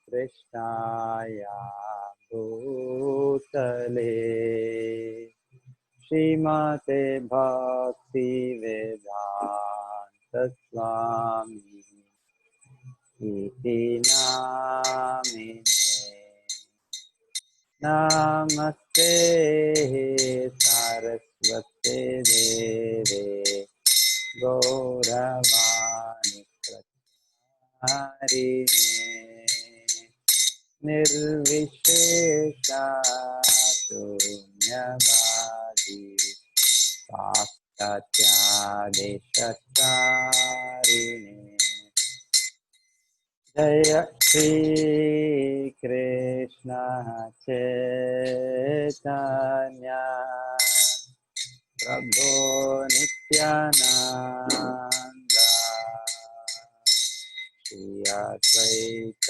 कृष्णाय भूतले श्रीमते भक्ति वेदांत स्वामी इति नामिने। नमस्ते सरस्वते देवे गौरवाणी प्रचारिणे निर्विशेषा शून्यवादी पाश्चात्यादेशतारिणे। जय श्री कृष्ण चैतन्य प्रभु नित्यानंद श्री अद्वैत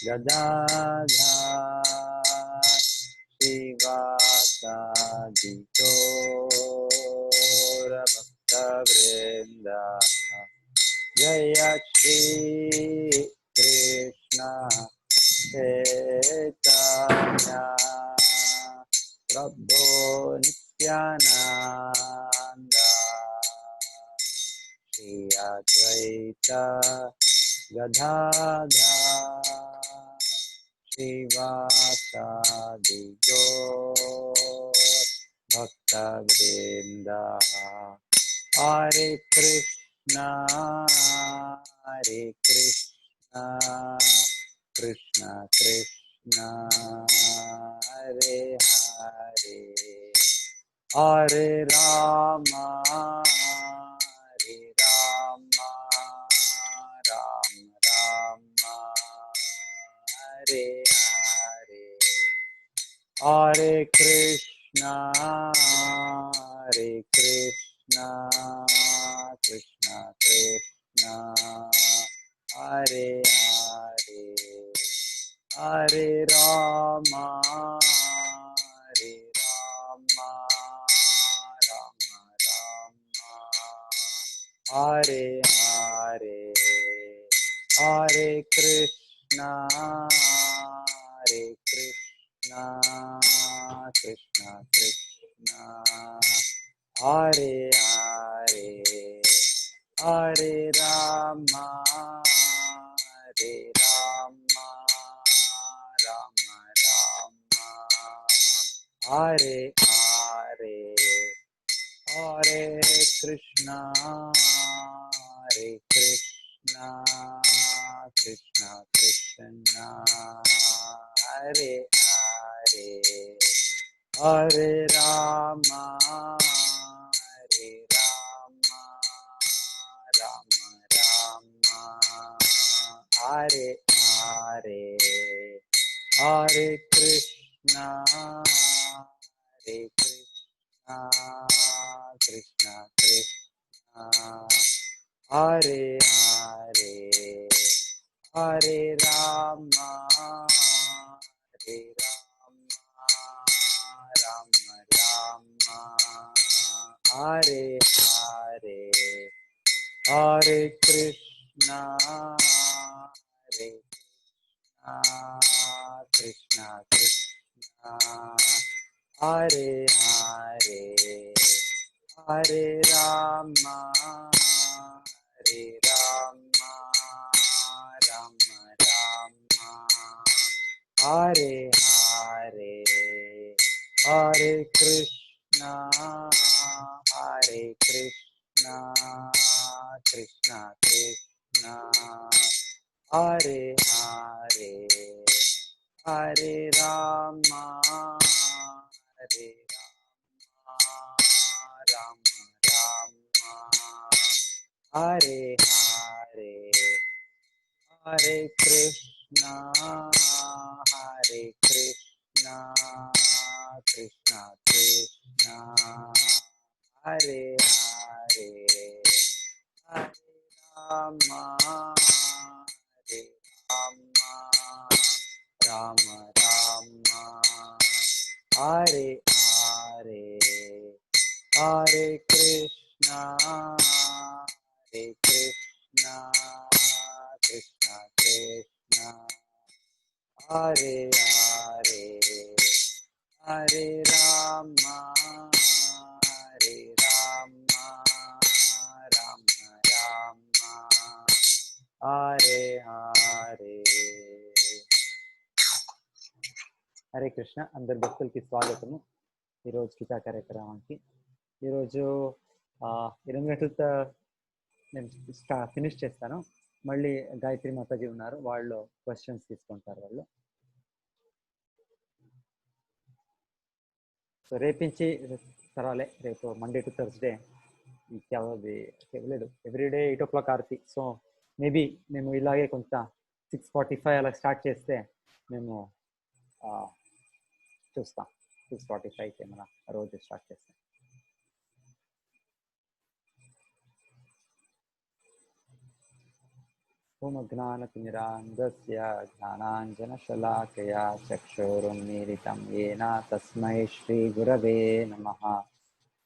गदाधर श्रीवासादि गौर भक्तवृंद। जय श्री कृष्ण चैतन्य प्रभु नित्यानंद श्री अद्वैत गदाधर श्रीवासादि गौर भक्तवृंद। हरे Krishna Krishna Krishna Hare Hare Hare Ram Ram Ram Hare Hare Hare Krishna Krishna Krishna Hare Hare Hare Ram Ram Ram Hare Hare Hare Krishna Krishna Krishna Hare Hare Hare Ram Ram Hare Hare Hare Krishna Krishna Krishna Hare Hare Hare Ram Ram Hare Hare Hare Krishna Krishna Hare Hare Hare Ram Ram Hare Hare Hare Krishna Krishna Hare Hare Hare Ram Ram Hare Hare Hare Krishna Krishna Krishna Hare Hare Hare Ram Ram Hare Hare Hare Krishna Krishna Hare Hare Hare Ram Ram Hare Hare Hare Krishna Krishna Hare Hare, Hare Rama, Hare Rama, Rama Rama, Hare Hare. Hare Krishna. అందరి భక్తులకి స్వాగతము ఈరోజు గీతా కార్యక్రమానికి. ఈరోజు 8 గంటలతో నేను ఫినిష్ చేస్తాను. మళ్ళీ గాయత్రి మాతాజీ ఉన్నారు, వాళ్ళు క్వశ్చన్స్ తీసుకుంటారు వాళ్ళు. సో రేపించి సరాలే, రేపు మండే టు థర్స్డే లేదు, ఎవ్రీడే 8 o'clock ఆరతి. సో మేబీ మేము ఇలాగే కొంత 6:45 అలా స్టార్ట్ చేస్తే మేము చూస్తాం. 6:45కి ఏమైనా రోజు స్టార్ట్ చేస్తాం. ఓం జ్ఞానతిమిరాంధస్య జ్ఞానాంజనశలాకయా చక్షురున్మీలితం येन తస్మై శ్రీ గురవే నమః.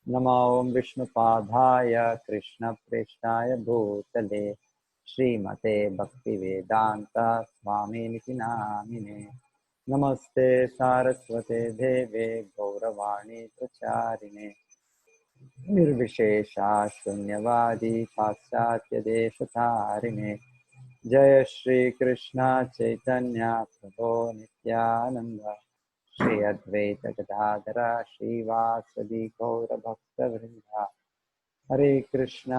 నమో ఓం విష్ణుపాదాయ కృష్ణప్రేష్ఠాయ భూతలే శ్రీమతే భక్తివేదాంత స్వామినితి నామినే. నమస్తే సారస్వతే దేవే గౌరవాణి ప్రచారిణే నిర్విశేష శూన్యవాది పాశ్చాత్య దేశతారిణే. జయ శ్రీ కృష్ణ చైతన్య ప్రభో నిత్యానంద శ్రీ అద్వైత గదాధర శ్రీవాసది గౌర భక్త వృంద. హరే కృష్ణ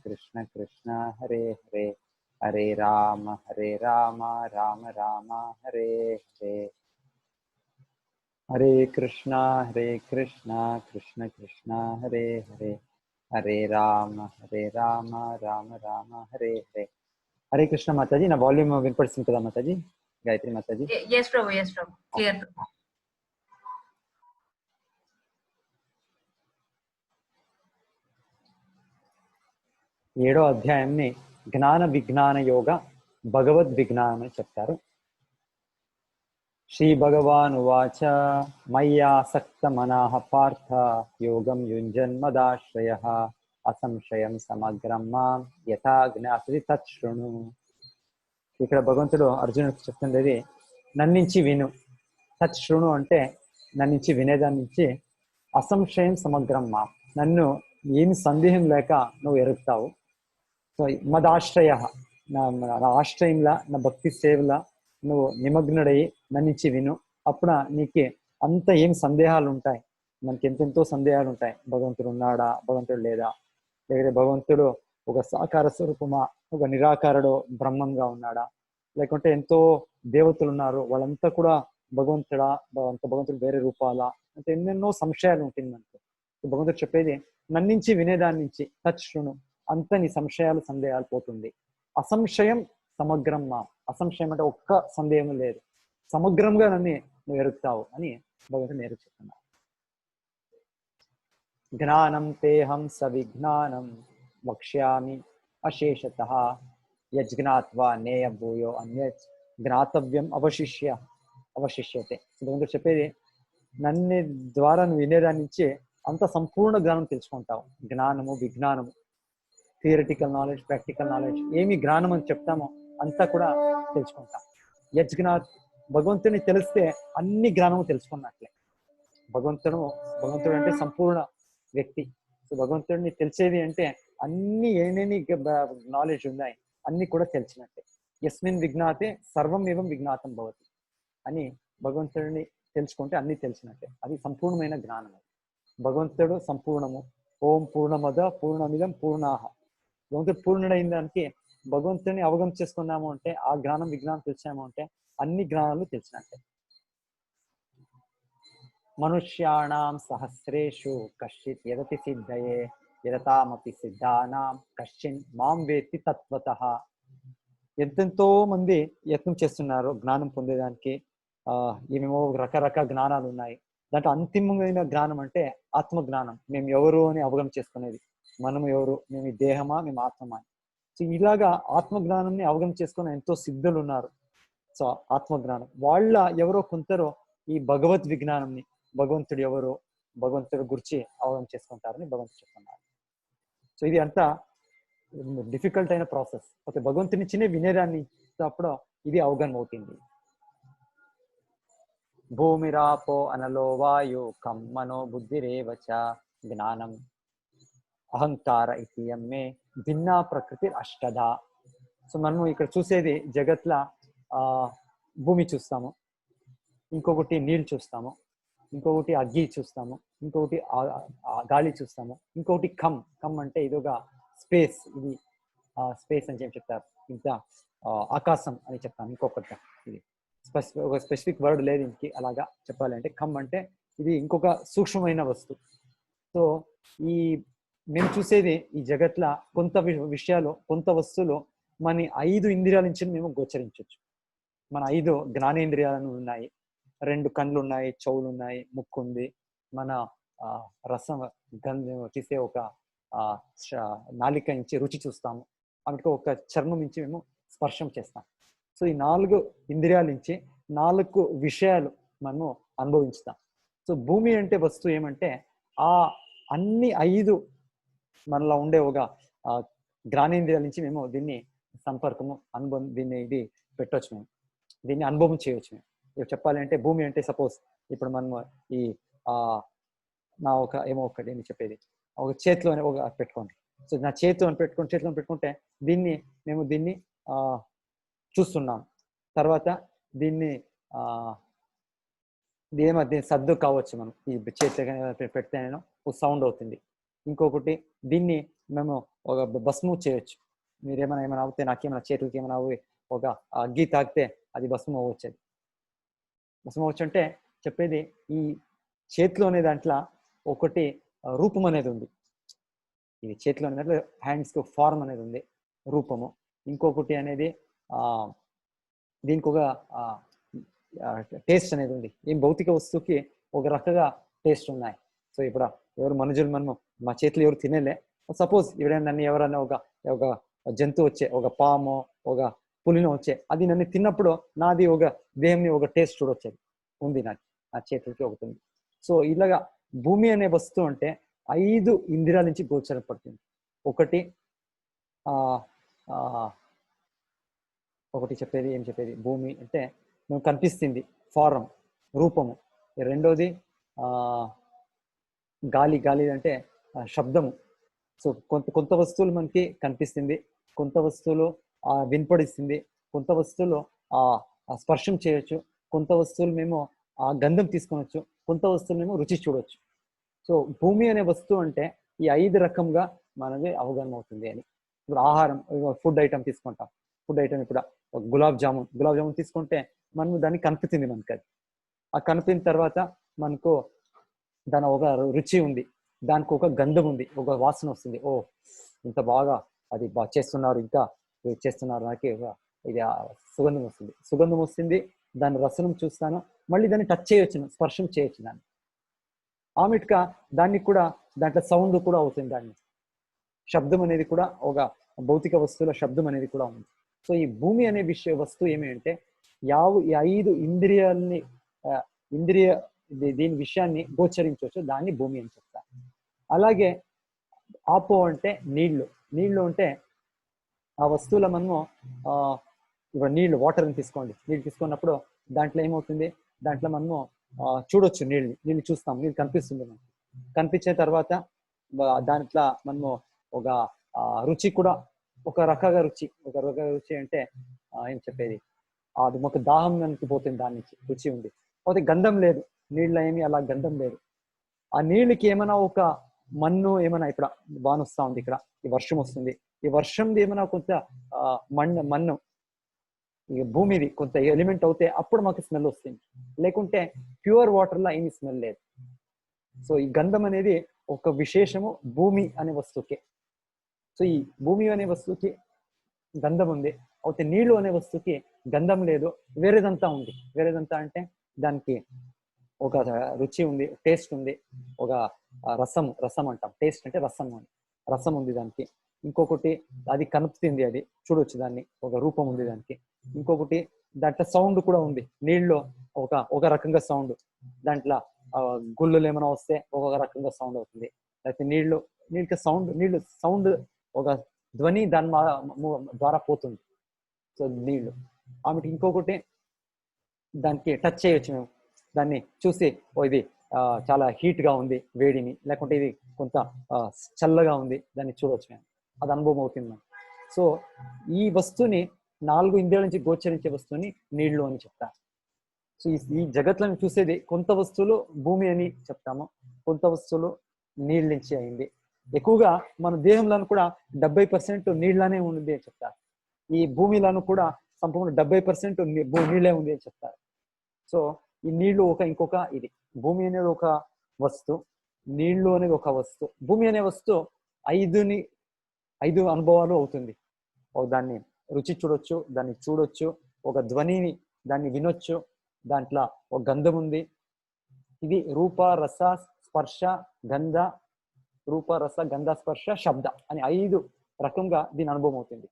కృష్ణ కృష్ణ హరే హరే, హరే రామ రామ రామ హరే హరే. హరే కృష్ణ కృష్ణ కృష్ణ హరే హరే, హరే రామ రామ రామ హరే హరే. హరే కృష్ణ మాతాజీ, నా వాల్యూమ్ వినపడుతుంది కదా Mataji? Gayatri Mataji. Yes, Prabhu. Yes, Prabhu. Clear. ఏడో అధ్యాయంని జ్ఞాన విజ్ఞాన యోగ భగవద్ విజ్ఞానం అని చెప్తారు. శ్రీ భగవాన్ ఉవాచ మయ్యాసక్త మనః పార్థ యోగం యుంజన్మదాశ్రయః అసంశయం సమగ్రం మాం యథా జ్ఞాసి తత్ శృణు. ఇక్కడ భగవంతుడు అర్జునుడికి చెప్తుండేది నన్నించి విను. తత్ శృణు అంటే నన్నించి వినేదాని నుంచి, అసంశయం సమగ్రం మాం, నన్ను ఏమి సందేహం లేక నువ్వు ఎరుగుతావు. సో మదాశ్రయ, నా ఆశ్రయంలా, నా భక్తి సేవలా నువ్వు నిమగ్నుడయి నన్నించి విను. అప్పుడు నీకు అంత ఏం సందేహాలు ఉంటాయి, మనకి ఎంతెంతో సందేహాలు ఉంటాయి. భగవంతుడు ఉన్నాడా, భగవంతుడు లేదా, లేకపోతే భగవంతుడు ఒక సాకార స్వరూపమా, ఒక నిరాకారుడు బ్రహ్మంగా ఉన్నాడా, లేకుంటే ఎంతో దేవతలు ఉన్నారు, వాళ్ళంతా కూడా భగవంతుడా, భగవంతుడు వేరే రూపాలా, అంటే ఎన్నెన్నో సంశయాలు ఉంటుంది మనకు. భగవంతుడు చెప్పేది నన్నించి వినేదాని నుంచి తత్ శృణు, అంత నీ సంశయాలు సందేహాలు పోతుంది. అసంశయం సమగ్రం మా, అసంశయం అంటే ఒక్క సందేహం లేదు, సమగ్రంగా నన్ను నువ్వు ఎరుగుతావు అని భగవంతుడు నేరు చెప్తున్నావు. జ్ఞానం తేహం సవిజ్ఞానం వక్ష్యామి అశేషతః యజ్ఞాత్వా నేయ భూయో అన్యత్ జ్ఞాతవ్యం అవశిష్యతే. భగవంతుడు చెప్పేది నన్ను ద్వారా నువ్వు వినేదాని నుంచి అంత సంపూర్ణ జ్ఞానం తెలుసుకుంటావు. జ్ఞానము విజ్ఞానము, థియరిటికల్ నాలెడ్జ్, ప్రాక్టికల్ నాలెడ్జ్, ఏమి జ్ఞానం అని చెప్తామో అంతా కూడా తెలుసుకుంటాం. యజ్ఞాత్, భగవంతుని తెలిస్తే అన్ని జ్ఞానము తెలుసుకున్నట్లే. భగవంతుడు అంటే సంపూర్ణ వ్యక్తి. సో భగవంతుడిని తెలిసేది అంటే అన్ని ఏమేమి నాలెడ్జ్ ఉన్నాయి అన్ని కూడా తెలిసినట్టే. యస్మిన్ విజ్ఞాతే సర్వం ఏవం విజ్ఞాతం భవతి అని భగవంతుడిని తెలుసుకుంటే అన్ని తెలిసినట్టే. అది సంపూర్ణమైన జ్ఞానం. భగవంతుడు సంపూర్ణము. ఓం పూర్ణమద పూర్ణమిదం పూర్ణాహ. భగవంతుడు పూర్ణుడైన దానికి భగవంతుడిని అవగతం చేసుకున్నాము అంటే, ఆ జ్ఞానం విజ్ఞానం తెలిసాము అంటే అన్ని జ్ఞానాలు తెలిసినట్టే. మనుష్యాణం సహస్రేషు కశ్చిత్ యదతి సిద్ధయే యదతామపి సిద్ధానాం కశ్చిన్ మాం వేత్తి తత్వతః. ఎంతెంతో మంది యత్నం చేస్తున్నారు జ్ఞానం పొందేదానికి. ఏమేమో రకరకాల జ్ఞానాలు ఉన్నాయి. దాంట్లో అంతిమమైన జ్ఞానం అంటే ఆత్మజ్ఞానం. మేము ఎవరు అని అవగతం చేసుకునేది. మనము ఎవరు, మేము దేహమా, మేము ఆత్మమా. సో ఇలాగా ఆత్మజ్ఞానాన్ని అవగతం చేసుకున్న ఎంతో సిద్ధులు ఉన్నారు. సో ఆత్మజ్ఞానం వాళ్ళ ఎవరో కొందరు ఈ భగవద్ విజ్ఞానంని, భగవంతుడు ఎవరు, భగవంతుడి గురించి అవగతం చేసుకుంటారని భగవంతుడు చెప్తున్నారు. సో ఇది అంతా డిఫికల్ట్ అయిన ప్రాసెస్. ఓకే, భగవంతుని చిన్న వినేదాన్ని అప్పుడు ఇది అవగమనం అవుతుంది. భూమిరాపో అనలో వాయు కం మనో బుద్ధిరేవ చ జ్ఞానం అహంకార ఇతియం మే భిన్నా ప్రకృతి అష్టద. సో మనము ఇక్కడ చూసేది జగత్లో భూమి చూస్తాము, ఇంకొకటి నీళ్ళు చూస్తాము, ఇంకొకటి అగ్గి చూస్తాము, ఇంకొకటి గాలి చూస్తాము, ఇంకొకటి కమ్ అంటే ఇది ఒక స్పేస్, ఇది స్పేస్ అని చెప్పి చెప్తారు, ఇంకా ఆకాశం అని చెప్తాను. ఇంకొకటి ఇది ఒక స్పెసిఫిక్ వర్డ్ లేదు ఇంకి, అలాగా చెప్పాలంటే కమ్ అంటే ఇది ఇంకొక సూక్ష్మమైన వస్తువు. సో ఈ మేము చూసేది ఈ జగత్లో కొంత విషయాలు, కొంత వస్తువులు మన 5 ఇంద్రియాల నుంచి మేము గోచరించవచ్చు. మన 5 జ్ఞానేంద్రియాలను ఉన్నాయి, 2 కళ్ళు ఉన్నాయి, చెవులు ఉన్నాయి, ముక్కు ఉంది, మన రసం గంధం తీసే ఒక నాలిక నుంచి రుచి చూస్తాము, ఆమెకు ఒక చర్మం నుంచి మేము స్పర్శం చేస్తాం. సో ఈ 4 ఇంద్రియాల నుంచి 4 విషయాలు మనము అనుభవించుతాం. సో భూమి అంటే వస్తువు ఏమంటే ఆ అన్ని 5 మనలో ఉండే ఒక జ్ఞానేంద్రియాల నుంచి మేము దీన్ని సంపర్కము అనుభవం, దీన్ని ఇది పెట్టవచ్చు, మేము దీన్ని అనుభవం చేయవచ్చు. మేము ఇప్పుడు చెప్పాలంటే భూమి అంటే సపోజ్ ఇప్పుడు మనము ఈ నా ఒక ఏమో ఒకటి నేను చెప్పేది ఒక చేతిలోనే ఒక పెట్టుకోండి. సో నా చేతిలో పెట్టుకుంటే దీన్ని మేము దీన్ని చూస్తున్నాం. తర్వాత దీన్ని దీని సర్దు కావచ్చు, మనం ఈ చేతిలో పెడితే నేను ఒక సౌండ్ అవుతుంది. ఇంకొకటి దీన్ని మేము ఒక భస్ము చేయొచ్చు. మీరేమైనా అవుతే నాకేమైనా చేతులకి ఏమైనా ఒక అగ్గి తాకితే అది భస్మం అవ్వచ్చు. భస్మం అవ్వచ్చు అంటే చెప్పేది ఈ చేతిలోనే దాంట్లో ఒకటి రూపం అనేది ఉంది. ఇది చేతిలో దాంట్లో హ్యాండ్స్కి ఒక ఫార్మ్ అనేది ఉంది, రూపము. ఇంకొకటి అనేది దీనికి ఒక టేస్ట్ అనేది ఉంది. ఏం భౌతిక వస్తువుకి ఒక రకంగా టేస్ట్ ఉన్నాయి. సో ఇప్పుడు ఎవరు మనుషులు మనము మా చేతులు ఎవరు తినేలే, సపోజ్ ఎవరైనా ఒక జంతువు వచ్చే, ఒక పాము ఒక పులిని వచ్చే, అది నన్ను తిన్నప్పుడు నాది ఒక దేహంని ఒక టేస్ట్ చూడొచ్చేది ఉంది, నాకు నా చేతులకి ఒకటి ఉంది. సో ఇలాగా భూమి అనే వస్తువు అంటే 5 ఇంద్రియాల నుంచి గోచరం పడుతుంది. ఒకటి చెప్పేది ఏం చెప్పేది భూమి అంటే మేము కనిపిస్తుంది ఫారం, రూపము. రెండోది గాలి అంటే శబ్దము. సో కొంత వస్తువులు మనకి కనిపిస్తుంది, కొంత వస్తువులు వినపడిస్తుంది, కొంత వస్తువులు స్పర్శం చేయొచ్చు, కొంత వస్తువులు మేము గంధం తీసుకోవచ్చు, కొంత వస్తువులు మేము రుచి చూడవచ్చు. సో భూమి అనే వస్తువు అంటే ఈ 5 రకంగా మనకి అవగాహన అవుతుంది అని. ఇప్పుడు ఆహారం, ఫుడ్ ఐటమ్ తీసుకుంటాం. ఫుడ్ ఐటమ్ ఇప్పుడు గులాబ్ జామున్ తీసుకుంటే మనం దాన్ని కనిపిస్తుంది, మనకి అది కనిపిన తర్వాత మనకు దాని ఒక రుచి ఉంది, దానికి ఒక గంధం ఉంది, ఒక వాసన వస్తుంది. ఓ ఇంత బాగా అది బాగా చేస్తున్నారు, ఇంకా చేస్తున్నారు, నాకు ఇది సుగంధం వస్తుంది. దాని రసనం చూస్తాను, మళ్ళీ దాన్ని టచ్ చేయొచ్చు, స్పర్శం చేయొచ్చు. దాన్ని ఆమెట్గా దానికి కూడా దాంట్లో సౌండ్ కూడా అవుతుంది, దాన్ని శబ్దం అనేది కూడా ఒక భౌతిక వస్తువుల శబ్దం అనేది కూడా ఉంది. సో ఈ భూమి అనే వస్తువు ఏమి అంటే ఈ 5 దీని విషయాన్ని గోచరించవచ్చు, దాన్ని భూమి అని చెప్తారు. అలాగే ఆపో అంటే నీళ్లు అంటే ఆ వస్తువుల మనము ఇప్పుడు నీళ్లు, వాటర్ని తీసుకోండి. నీళ్ళు తీసుకున్నప్పుడు దాంట్లో ఏమవుతుంది, దాంట్లో మనము చూడొచ్చు, నీళ్ళు చూస్తాం, నీళ్ళు కనిపిస్తుంది మనకి. కనిపించిన తర్వాత దాంట్లో మనము ఒక రుచి కూడా ఒక రకంగా రుచి అంటే ఏం చెప్పేది, అది ఒక దాహం మనకి పోతుంది, దాని నుంచి రుచి ఉంది. పోతే గంధం లేదు, నీళ్ళ ఏమి అలా గంధం లేదు. ఆ నీళ్ళకి ఏమైనా ఒక మన్ను ఏమైనా, ఇప్పుడు వాన వస్తూ ఉంది, ఇక్కడ ఈ వర్షం వస్తుంది, ఈ వర్షంది ఏమైనా కొంత మన్ను ఈ భూమిది కొంత ఎలిమెంట్ అవుతే అప్పుడు మాకు స్మెల్ వస్తుంది, లేకుంటే ప్యూర్ వాటర్లో ఏమి స్మెల్ లేదు. సో ఈ గంధం అనేది ఒక విశేషము భూమి అనే వస్తువుకి. సో ఈ భూమి అనే వస్తువుకి గంధం ఉంది, అయితే నీళ్లు అనే వస్తువుకి గంధం లేదు, వేరేదంతా ఉంది. వేరేదంతా అంటే దానికి ఒక రుచి ఉంది, టేస్ట్ ఉంది, ఒక రసం అంటాం. టేస్ట్ అంటే రసం ఉంది దానికి. ఇంకొకటి అది కనుపుతుంది, అది చూడొచ్చు, దాన్ని ఒక రూపం ఉంది దానికి. ఇంకొకటి దాంట్లో సౌండ్ కూడా ఉంది. నీళ్ళు ఒక రకంగా సౌండ్, దాంట్లో గుళ్ళు ఏమైనా వస్తే ఒక రకంగా సౌండ్ అవుతుంది. అయితే నీళ్ళకి సౌండ్ ఒక ధ్వని దాని ద్వారా పోతుంది. సో నీళ్ళు ఆమెకి ఇంకొకటి దానికి టచ్ చేయొచ్చు మేము, దాన్ని చూసి ఓ ఇది చాలా హీట్గా ఉంది వేడిని, లేకుంటే ఇది కొంత చల్లగా ఉంది దాన్ని చూడవచ్చు మేము, అది అనుభవం అవుతుంది మనం. సో ఈ వస్తువుని 4 ఇంద్రియాల నుంచి గోచరించే వస్తువుని నీళ్లు అని చెప్తారు. సో ఈ జగత్లను చూసేది కొంత వస్తువులు భూమి అని చెప్తాము, కొంత వస్తువులు నీళ్ళ నుంచి అయింది. ఎక్కువగా మన దేహంలో కూడా 70% నీళ్ళనే ఉంది అని చెప్తారు. ఈ భూమిలోను కూడా సంపూర్ణ 70% నీళ్ళే ఉంది అని చెప్తారు. సో ఈ నీళ్లు ఇంకొక ఇది, భూమి అనేది ఒక వస్తువు, నీళ్లు అనేది ఒక వస్తువు. భూమి అనే వస్తువు 5 అనుభవాలు అవుతుంది. దాన్ని రుచి చూడొచ్చు, దాన్ని చూడొచ్చు, ఒక ధ్వనిని దాన్ని వినొచ్చు, దాంట్లో ఒక గంధం ఉంది. ఇది రూప రస స్పర్శ గంధ, రూప రస గంధ స్పర్శ శబ్ద అని 5 రకంగా దీని అనుభవం అవుతుంది.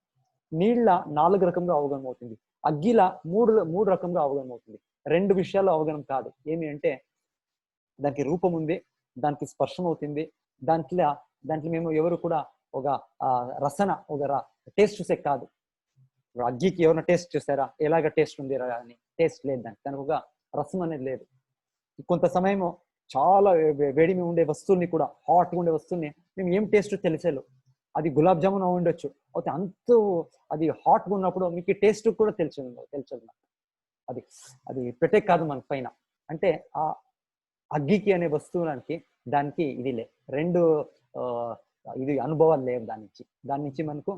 నీళ్ళ 4 రకంగా అవగాహన అవుతుంది. అగ్గిల 3 రకంగా అవగాహన అవుతుంది. 2 విషయాలు అవగాహన కాదు. ఏమి అంటే దానికి రూపం ఉంది, దానికి స్పర్శం అవుతుంది, దాంట్లో మేము ఎవరు కూడా ఒక రసన ఒక టేస్ట్ చూసే కాదు. అగ్గికి ఎవరైనా టేస్ట్ చూసారా, ఎలాగ టేస్ట్ ఉంది అని? టేస్ట్ లేదు దానికి ఒక రసం అనేది లేదు. కొంత సమయము చాలా వేడిమి ఉండే వస్తువుల్ని కూడా, హాట్గా ఉండే వస్తువుని మేము ఏం టేస్ట్ తెలిసేలు. అది గులాబ్ జామున్ ఉండొచ్చు, అయితే అంత అది హాట్గా ఉన్నప్పుడు మీకు టేస్ట్ కూడా తెలుసు. అది పెట్టే కాదు మన పైన. అంటే ఆ అగ్గికి అనే వస్తువులకి దానికి ఇది లే, 2 ఇది అనుభవాలు లేవు దాని నుంచి మనకు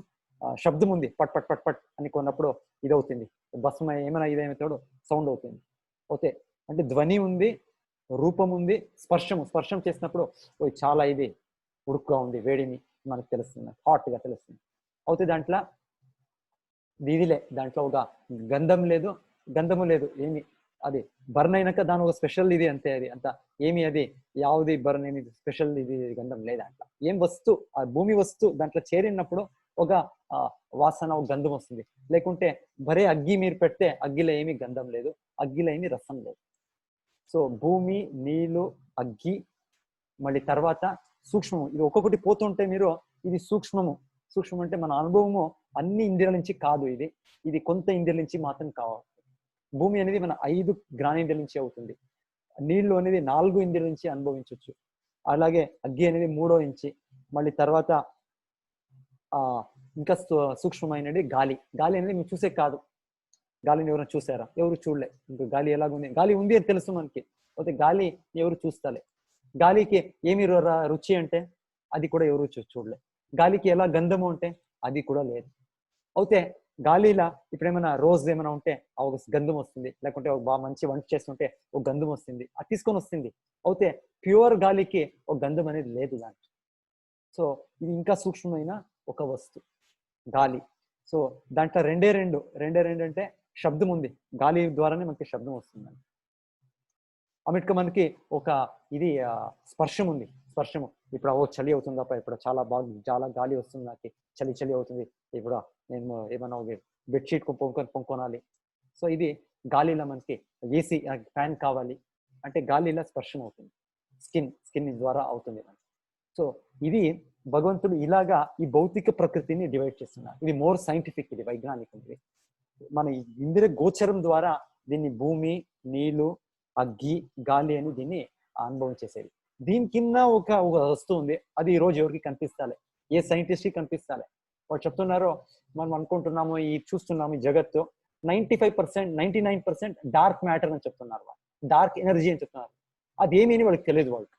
శబ్దం ఉంది, పట్ పట్ పట్ పట్ అని కొన్నప్పుడు ఇది అవుతుంది, భస్మ ఏమైనా ఇదేమవుతాడు సౌండ్ అవుతుంది. ఓకే, అంటే ధ్వని ఉంది, రూపం ఉంది, స్పర్శం చేసినప్పుడు చాలా ఇది ఉడుకుగా ఉంది, వేడిని మనకు తెలుస్తుంది, హాట్గా తెలుస్తుంది. అయితే దాంట్లో ఇదిలే, దాంట్లో ఒక గంధము లేదు ఏమి. అది బర్న్ అయినాక దాని ఒక స్పెషల్ ఇది అంతే, అది అంత ఏమి అది యావది బర్న్ ఏమి స్పెషల్ ఇది గంధం లేదు దాంట్లో. ఏం వస్తువు ఆ భూమి వస్తువు దాంట్లో చేరినప్పుడు ఒక వాసన, ఒక గంధం వస్తుంది. లేకుంటే భరే అగ్గి మీరు పెడితే అగ్గిలో ఏమి గంధం లేదు, అగ్గిలో ఏమి రసం లేదు. సో భూమి, నీళ్లు, అగ్గి, మళ్ళీ తర్వాత సూక్ష్మము, ఇది ఒక్కొక్కటి పోతుంటే మీరు ఇది సూక్ష్మం అంటే మన అనుభవము అన్ని ఇంద్రియాల నుంచి కాదు, ఇది కొంత ఇంద్రియాల నుంచి మాత్రం కావాలి. భూమి అనేది మన 5 జ్ఞానేంద్రియాల నుంచి అవుతుంది. నీళ్లు అనేది 4 ఇంద్రియాల నుంచి అనుభవించవచ్చు. అలాగే అగ్గి అనేది 3వ ఇంచి, మళ్ళీ తర్వాత ఇంకా సూక్ష్మమైనది గాలి అనేది మీరు చూసే కాదు. గాలిని ఎవరైనా చూసారా? ఎవరు చూడలే. ఇంకా గాలి ఎలాగుంది, గాలి ఉంది అని తెలుసు మనకి, అయితే గాలి ఎవరు చూస్తాలే. గాలికి ఏమి రుచి అంటే అది కూడా ఎవరు చూడలే. గాలికి ఎలా గంధము అంటే అది కూడా లేదు. అయితే గాలిలా ఇప్పుడు ఏమైనా రోజ్ ఏమైనా ఉంటే ఒక గంధం వస్తుంది, లేకుంటే ఒక బాగా మంచి వంట చేస్తుంటే ఒక గంధం వస్తుంది, అది తీసుకొని వస్తుంది. అయితే ప్యూర్ గాలికి ఒక గంధం అనేది లేదు దానికి. సో ఇది ఇంకా సూక్ష్మమైన ఒక వస్తువు గాలి. సో దాంట్లో రెండే రెండు అంటే శబ్దం ఉంది, గాలి ద్వారానే మనకి శబ్దం వస్తుందండి. అన్నిటికీ మనకి ఒక ఇది స్పర్శం ఉంది. ఇప్పుడు చలి అవుతుంది అప్ప, ఇప్పుడు చాలా గాలి వస్తుంది, నాకు చలి అవుతుంది, ఇప్పుడు నేను ఏమన్నా బెడ్షీట్ పొంకొనాలి. సో ఇది గాలిలో మనకి ఏసీ ఫ్యాన్ కావాలి అంటే గాలిలో స్పర్శం అవుతుంది, స్కిన్ ద్వారా అవుతుంది. సో ఇది భగవంతుడు ఇలాగా ఈ భౌతిక ప్రకృతిని డివైడ్ చేస్తున్నారు. ఇది మోర్ సైంటిఫిక్, ఇది వైజ్ఞానికం. ఇది మన ఇంద్రియ గోచరం ద్వారా దీన్ని భూమి, నీళ్లు, అగ్గి, గాలి అని దీన్ని అనుభవం చేసేది. దీని కింద ఒక వస్తువు ఉంది, అది ఈ రోజు ఎవరికి కనిపిస్తాలే, ఏ సైంటిస్ట్కి కనిపిస్తాలే. వాళ్ళు చెప్తున్నారు, మనం అనుకుంటున్నాము ఈ చూస్తున్నాము ఈ జగత్తు 95%, 99% డార్క్ మ్యాటర్ అని చెప్తున్నారు, వాళ్ళు డార్క్ ఎనర్జీ అని చెప్తున్నారు. అదేమి అని వాళ్ళకి తెలియదు. వాళ్ళకి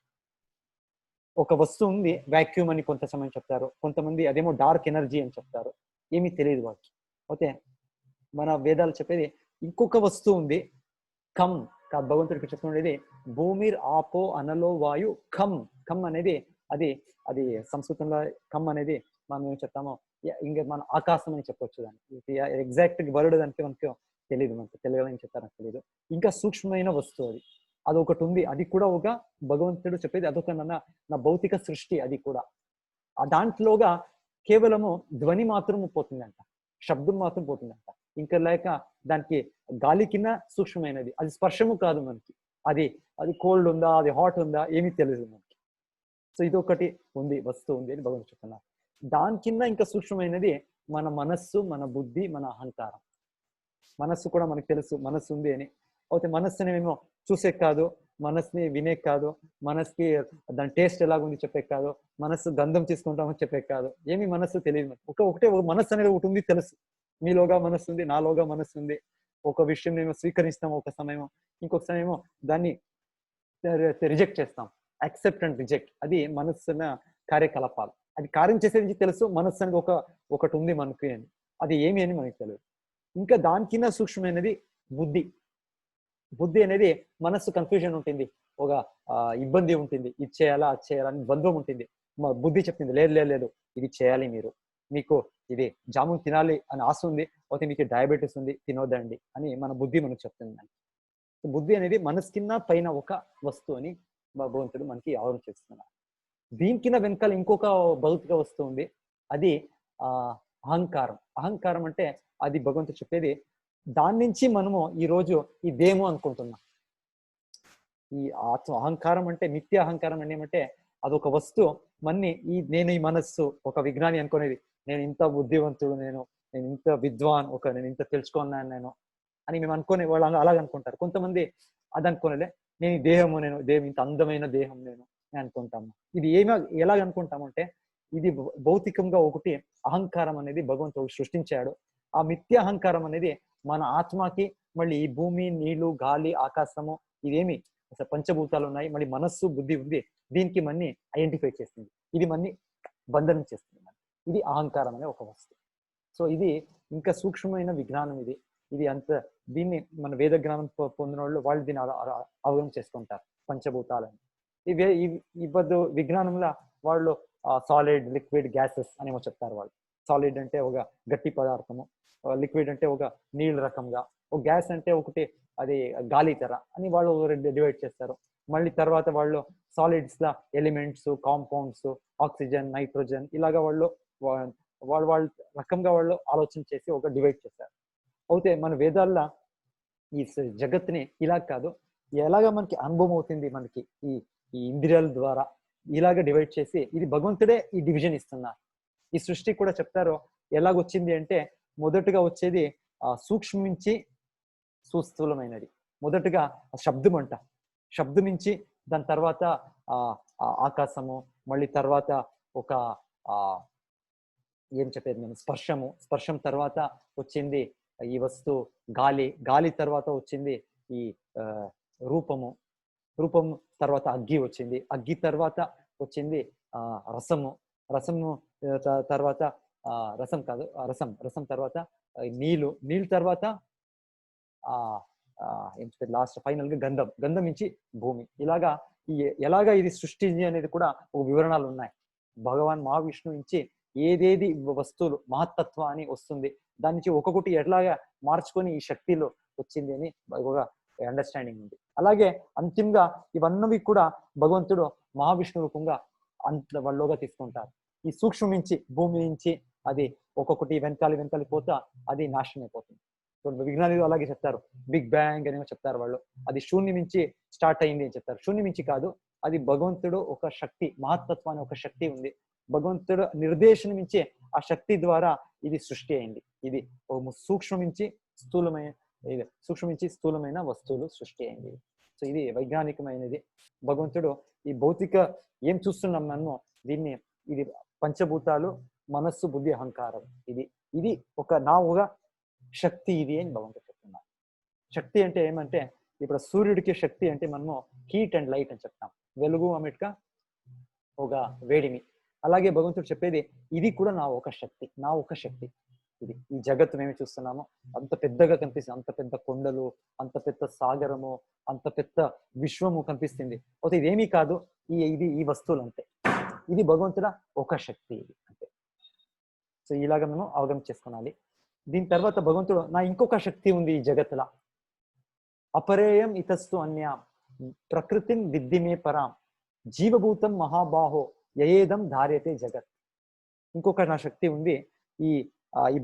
ఒక వస్తువు ఉంది వాక్యూమ్ అని కొంత సమయం చెప్తారు, కొంతమంది అదేమో డార్క్ ఎనర్జీ అని చెప్తారు, ఏమీ తెలియదు వాళ్ళకి. ఓకే, మన వేదాలు చెప్పేది ఇంకొక వస్తువు ఉంది, కమ్. భగవంతుడికి చెప్తుండేది భూమిర్ ఆపో అనలో వాయు ఖమ్ అనేది అది సంస్కృతంలో కమ్ అనేది మనం ఏం చెప్తామో ఇంకా మన ఆకాశం అని చెప్పొచ్చు. దానికి ఎగ్జాక్ట్ వర్డ్ దానికి మనకు తెలియదు, మనకు తెలియాలని చెప్తారని తెలియదు. ఇంకా సూక్ష్మమైన వస్తువు అది ఒకటి ఉంది, అది కూడా ఒక భగవంతుడు చెప్పేది అదొక నా భౌతిక సృష్టి. అది కూడా దాంట్లోగా కేవలము ధ్వని మాత్రం పోతుందంట, శబ్దం మాత్రం పోతుందంట. ఇంకా లేక దానికి గాలి కింద సూక్ష్మమైనది, అది స్పర్శము కాదు మనకి, అది కోల్డ్ ఉందా, అది హాట్ ఉందా ఏమీ తెలియదు మనకి. సో ఇది ఒకటి ఉంది, వస్తువు ఉంది అని భగవంతుడు చెప్తున్నారు. దాని కింద ఇంకా సూక్ష్మమైనది మన మనస్సు, మన బుద్ధి, మన అహంకారం. మనస్సు కూడా మనకు తెలుసు మనస్సు ఉంది అని. అయితే మనస్సుని మేము చూసే కాదు, మనస్సుని వినే కాదు, మనసుకి దాని టేస్ట్ ఎలాగుంది చెప్పే కాదు, మనస్సు గంధం తీసుకుంటామని చెప్పే కాదు, ఏమి మనస్సు తెలియదు. ఒకటే మనస్సు అనేది ఒకటి ఉంది తెలుసు. మీలోగా మనస్సు ఉంది, నాలోగా మనస్సు ఉంది. ఒక విషయం మేము స్వీకరిస్తాం ఒక సమయం, ఇంకొక సమయం దాన్ని రిజెక్ట్ చేస్తాం. యాక్సెప్ట్ అండ్ రిజెక్ట్ అది మనస్సున కార్యకలాపాలు. అది కార్యం చేసేది తెలుసు, మనస్సు అనేది ఒకటి ఉంది మనకి అని. అది ఏమి అని మనకు తెలియదు. ఇంకా దాని కింద సూక్ష్మమైనది బుద్ధి. బుద్ధి అనేది మనస్సు కన్ఫ్యూజన్ ఉంటుంది, ఒక ఇబ్బంది ఉంటుంది, ఇది చేయాలా అది చేయాలా అని బంధం ఉంటుంది. బుద్ధి చెప్తుంది లేదు లేదు లేదు ఇది చేయాలి, మీరు మీకు ఇది జామున్ తినాలి అని ఆశ ఉంది, అయితే మీకు డయాబెటీస్ ఉంది తినొద్దండి అని మన బుద్ధి మనకు చెప్తుంది. బుద్ధి అనేది మనసు కింద పైన ఒక వస్తువు అని భగవంతుడు మనకి ఆవరణ చేస్తున్నారు. దీని కింద వెనకాల ఇంకొక భౌతిక వస్తువు ఉంది, అది అహంకారం. అహంకారం అంటే అది భగవంతుడు చెప్పేది, దాని నుంచి మనము ఈరోజు ఇదేమో అనుకుంటున్నాం. ఈ అహంకారం అంటే మిథ్య అహంకారం అంటే ఏమంటే అదొక వస్తువు మన్ని నేను ఈ మనస్సు ఒక విజ్ఞాని అనుకునేది, నేను ఇంత బుద్ధివంతుడు, నేను ఇంత విద్వాన్, నేను ఇంత తెలుసుకున్నాను నేను అని మేము అనుకునే వాళ్ళు అలాగ అనుకుంటారు. కొంతమంది అది అనుకోలేదే, నేను ఈ దేహము, నేను దేహం ఇంత అందమైన దేహం నేను అనుకుంటాము. ఇది ఎలాగ అనుకుంటామంటే ఇది భౌతికంగా ఒకటి అహంకారం అనేది భగవంతుడు సృష్టించాడు. ఆ మిథ్య అహంకారం అనేది మన ఆత్మకి మళ్ళీ ఈ భూమి, నీళ్లు, గాలి, ఆకాశము ఇదేమి పంచభూతాలు ఉన్నాయి, మళ్ళీ మనస్సు, బుద్ధి ఉంది, దీనికి మన్ని ఐడెంటిఫై చేస్తుంది, ఇది మన్ని బంధనం చేస్తుంది. ఇది అహంకారం అనే ఒక వస్తువు. సో ఇది ఇంకా సూక్ష్మమైన విజ్ఞానం. ఇది అంత దీన్ని మన వేద జ్ఞానం పొందిన వాళ్ళు దీన్ని అవగతం చేసుకుంటారు పంచభూతాలని. ఈ విజ్ఞానంలో వాళ్ళు సాలిడ్, లిక్విడ్, గ్యాసెస్ అనేమో చెప్తారు వాళ్ళు. సాలిడ్ అంటే ఒక గట్టి పదార్థము, లిక్విడ్ అంటే ఒక నీళ్ళ రకంగా, ఒక గ్యాస్ అంటే ఒకటి అది గాలి తెర అని వాళ్ళు డివైడ్ చేస్తారు. మళ్ళీ తర్వాత వాళ్ళు సాలిడ్స్ లా ఎలిమెంట్స్, కాంపౌండ్స్, ఆక్సిజన్, నైట్రోజన్ ఇలాగా వాళ్ళ రకంగా వాళ్ళు ఆలోచన చేసి ఒక డివైడ్ చేశారు. అయితే మన వేదాల్లో ఈ జగత్తుని ఇలా కాదు, ఎలాగ మనకి అనుభవం అవుతుంది, మనకి ఈ ఇంద్రియాల ద్వారా ఇలాగ డివైడ్ చేసి ఇది భగవంతుడే ఈ డివిజన్ ఇస్తున్నారు. ఈ సృష్టి కూడా చెప్తారు ఎలాగొచ్చింది అంటే మొదటగా వచ్చేది సూక్ష్మ నుంచి సుస్థూలమైనది. మొదటగా శబ్దం అంట, శబ్దం నుంచి దాని తర్వాత ఆకాశము, మళ్ళీ తర్వాత ఒక ఏం చెప్పేది నేను స్పర్శం తర్వాత వచ్చింది ఈ వస్తువు గాలి తర్వాత వచ్చింది ఈ రూపం తర్వాత అగ్గి వచ్చింది, అగ్గి తర్వాత వచ్చింది రసము తర్వాత రసం తర్వాత నీళ్ళు తర్వాత ఏం చెప్పేది లాస్ట్ ఫైనల్ గా గంధం నుంచి భూమి. ఎలాగా ఇది సృష్టి అనేది కూడా ఒక వివరణలు ఉన్నాయి. భగవాన్ మహావిష్ణువు నుంచి ఏదేది వస్తువులు మహత్తత్వ అని వస్తుంది, దాని నుంచి ఒక్కొక్కటి ఎట్లాగా మార్చుకొని ఈ శక్తిలో వచ్చింది అని ఒక అండర్స్టాండింగ్ ఉంది. అలాగే అంతిమంగా ఇవన్నీ కూడా భగవంతుడు మహావిష్ణు రూపంగా వాళ్ళలోగా తీసుకుంటారు. ఈ సూక్ష్మ నుంచి భూమి నుంచి అది ఒక్కొక్కటి వెనకాలి పోతా అది నాశనం అయిపోతుంది. విజ్ఞానులు అలాగే చెప్తారు, బిగ్ బ్యాంగ్ అనేమో చెప్తారు వాళ్ళు. అది శూన్యం నుంచి స్టార్ట్ అయింది అని చెప్తారు. శూన్యం నుంచి కాదు, అది భగవంతుడు ఒక శక్తి, మహత్తత్వాన్ని ఒక శక్తి ఉంది, భగవంతుడు నిర్దేశం నుంచి ఆ శక్తి ద్వారా ఇది సృష్టి అయింది. ఇది సూక్ష్మ నుంచి స్థూలమైన వస్తువులు సృష్టి అయింది. సో ఇది వైజ్ఞానికమైనది. భగవంతుడు ఈ భౌతిక ఏం చూస్తున్నాం మనము దీన్ని, ఇది పంచభూతాలు, మనస్సు, బుద్ధి, అహంకారం, ఇది ఒక శక్తి ఇది అని భగవంతుడు చెప్తున్నారు. శక్తి అంటే ఏమంటే ఇప్పుడు సూర్యుడికి శక్తి అంటే మనము హీట్ అండ్ లైట్ అని చెప్తాం, వెలుగు అమిట్గా ఒక వేడిమి. అలాగే భగవంతుడు చెప్పేది ఇది కూడా నా ఒక శక్తి. ఇది ఈ జగత్తు మేము చూస్తున్నాము అంత పెద్దగా కనిపిస్తుంది, అంత పెద్ద కొండలు, అంత పెద్ద సాగరము, అంత పెద్ద విశ్వము కనిపిస్తుంది. అయితే ఇదేమీ కాదు, ఈ వస్తువులు అంతే. ఇది భగవంతుడ ఒక శక్తి ఇది అంతే. సో ఇలాగ మేము అవగతం చేసుకోవాలి. దీని తర్వాత భగవంతుడు నా ఇంకొక శక్తి ఉంది ఈ జగత్తులా, అపరేయం ఇతస్తు అన్యాం ప్రకృతిం విద్ధిమే పరాం జీవభూతం మహాబాహో యయేదం ధార్యతే జగత్. ఇంకొక నా శక్తి ఉంది, ఈ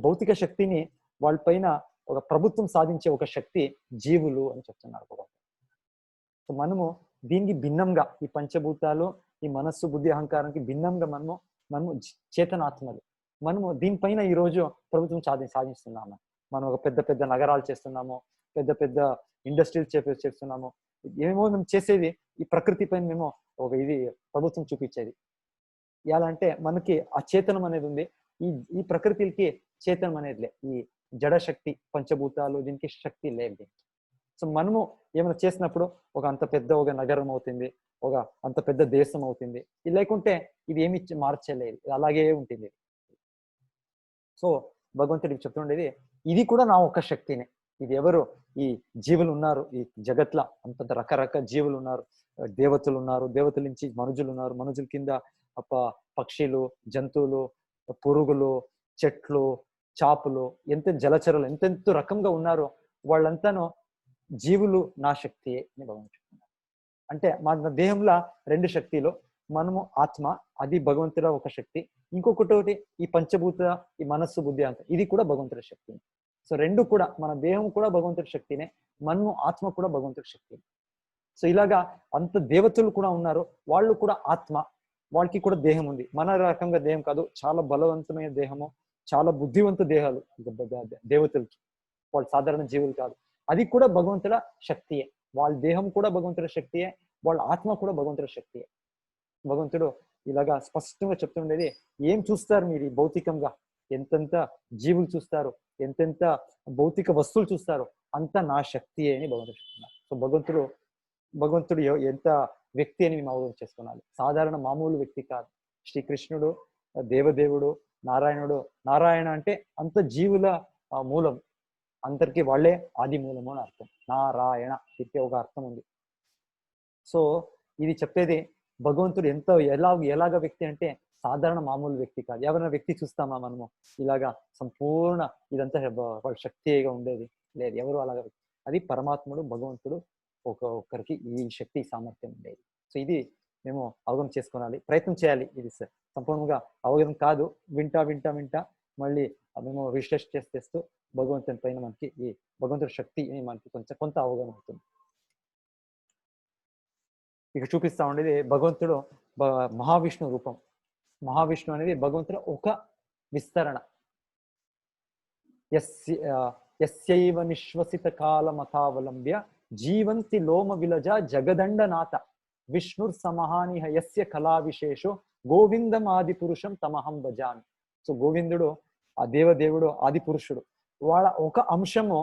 భౌతిక శక్తిని వాళ్ళ పైన ఒక ప్రభుత్వం సాధించే ఒక శక్తి జీవులు అని చెప్తున్నారు భగవంతుడు. సో మనము దీనికి భిన్నంగా ఈ పంచభూతాలు, ఈ మనస్సు, బుద్ధి, అహంకారానికి భిన్నంగా మనము చేతనాత్మలు, మనము దీనిపైన ఈరోజు ప్రభుత్వం సాధిస్తున్నాము. మనం ఒక పెద్ద పెద్ద నగరాలు చేస్తున్నాము, పెద్ద పెద్ద ఇండస్ట్రీలు చేస్తున్నాము. ఏమో మేము చేసేది ఈ ప్రకృతి పైన మేము ఒక ఇది ప్రభుత్వం చూపించేది. ఎలా అంటే మనకి ఆ చేతనం అనేది ఉంది. ఈ ఈ ప్రకృతికి చేతనం అనేది లే. ఈ జడ శక్తి పంచభూతాలు దీనికి శక్తి లేదు. సో మనము ఏమైనా చేసినప్పుడు ఒక అంత పెద్ద ఒక నగరం అవుతుంది, ఒక అంత పెద్ద దేశం అవుతుంది. ఇది లేకుంటే ఇది ఏమి మార్చలేదు, ఇది అలాగే ఉంటుంది. సో భగవంతుడికి చెప్తుండేది ఇది కూడా నా ఒక శక్తినే. ఇది ఎవరు ఈ జీవులు ఉన్నారు ఈ జగత్లో, అంత రకరకాల జీవులు ఉన్నారు, దేవతలు ఉన్నారు, దేవతల నుంచి మనుజులు ఉన్నారు, మనుజుల కింద పక్షులు, జంతువులు, పురుగులు, చెట్లు, చాపులు, ఎంత జలచరులు ఎంతెంత రకంగా ఉన్నారు. వాళ్ళంతాను జీవులు నా శక్తి అని భగవంతుడు చెప్తున్నారు. అంటే మన దేహంలో రెండు శక్తిలు, మనము ఆత్మ, అది భగవంతుడ ఒక శక్తి. ఇంకొకటి ఈ పంచభూత, ఈ మనస్సు, బుద్ధి అంత ఇది కూడా భగవంతుడి శక్తి. సో రెండు కూడా, మన దేహం కూడా భగవంతుడి శక్తినే, మనము ఆత్మ కూడా భగవంతుడి శక్తి. సో ఇలాగా అంత దేవతలు కూడా ఉన్నారు, వాళ్ళు కూడా ఆత్మ, వాళ్ళకి కూడా దేహం ఉంది. మన రకంగా దేహం కాదు, చాలా బలవంతమైన దేహము, చాలా బుద్ధివంత దేహాలు దేవతలకి, వాళ్ళు సాధారణ జీవులు కాదు. అది కూడా భగవంతుడ శక్తియే. వాళ్ళ దేహం కూడా భగవంతుడి శక్తియే, వాళ్ళ ఆత్మ కూడా భగవంతుడి శక్తియే. భగవంతుడు ఇలాగా స్పష్టంగా చెప్తుండేది, ఏం చూస్తారు మీరు భౌతికంగా, ఎంతెంత జీవులు చూస్తారు, ఎంతెంత భౌతిక వస్తువులు చూస్తారు, అంతా నా శక్తియే అని భగవంతుడు చెప్తున్నారు. సో భగవంతుడు ఎంత వ్యక్తి అని మేము అవగాహన చేసుకోవాలి. సాధారణ మామూలు వ్యక్తి కాదు. శ్రీకృష్ణుడు దేవదేవుడు, నారాయణుడు. నారాయణ అంటే అంత జీవుల మూలం, అందరికి వాళ్ళే ఆది మూలము అని అర్థం. నారాయణ ఇది ఒక అర్థం ఉంది. సో ఇది చెప్పేది భగవంతుడు ఎంత ఎలాగ వ్యక్తి అంటే సాధారణ మామూలు వ్యక్తి కాదు. ఎవరైనా వ్యక్తి చూస్తామా మనము ఇలాగా సంపూర్ణ ఇదంతా వాళ్ళ శక్తిగా ఉండేది లేదు, ఎవరు అలాగా. అది పరమాత్ముడు భగవంతుడు ఒక్కొక్కరికి ఈ శక్తి సామర్థ్యం ఉండేది. సో ఇది మేము అవగాహన చేసుకోవాలి, ప్రయత్నం చేయాలి. ఇది సంపూర్ణంగా అవగాహన కాదు, వింటా మళ్ళీ మేము విశ్లేషణ చేస్తూ భగవంతుని పైన మనకి ఈ భగవంతుడి శక్తి మనకి కొంత అవగాహన అవుతుంది. ఇక చూపిస్తా ఉండేది భగవంతుడు మహావిష్ణు రూపం. మహావిష్ణు అనేది భగవంతుడు ఒక విస్తరణ. యస్యైవ నిశ్వసిత కాలమథావలంబ్య జీవంతి లోమ విలజ జగదండనాథ విష్ణుర్ సమహానిహ యస్య కళా విశేషో గోవిందం ఆది పురుషం తమహం భజామి. సో గోవిందుడు ఆ దేవదేవుడు ఆది పురుషుడు, వాళ్ళ ఒక అంశము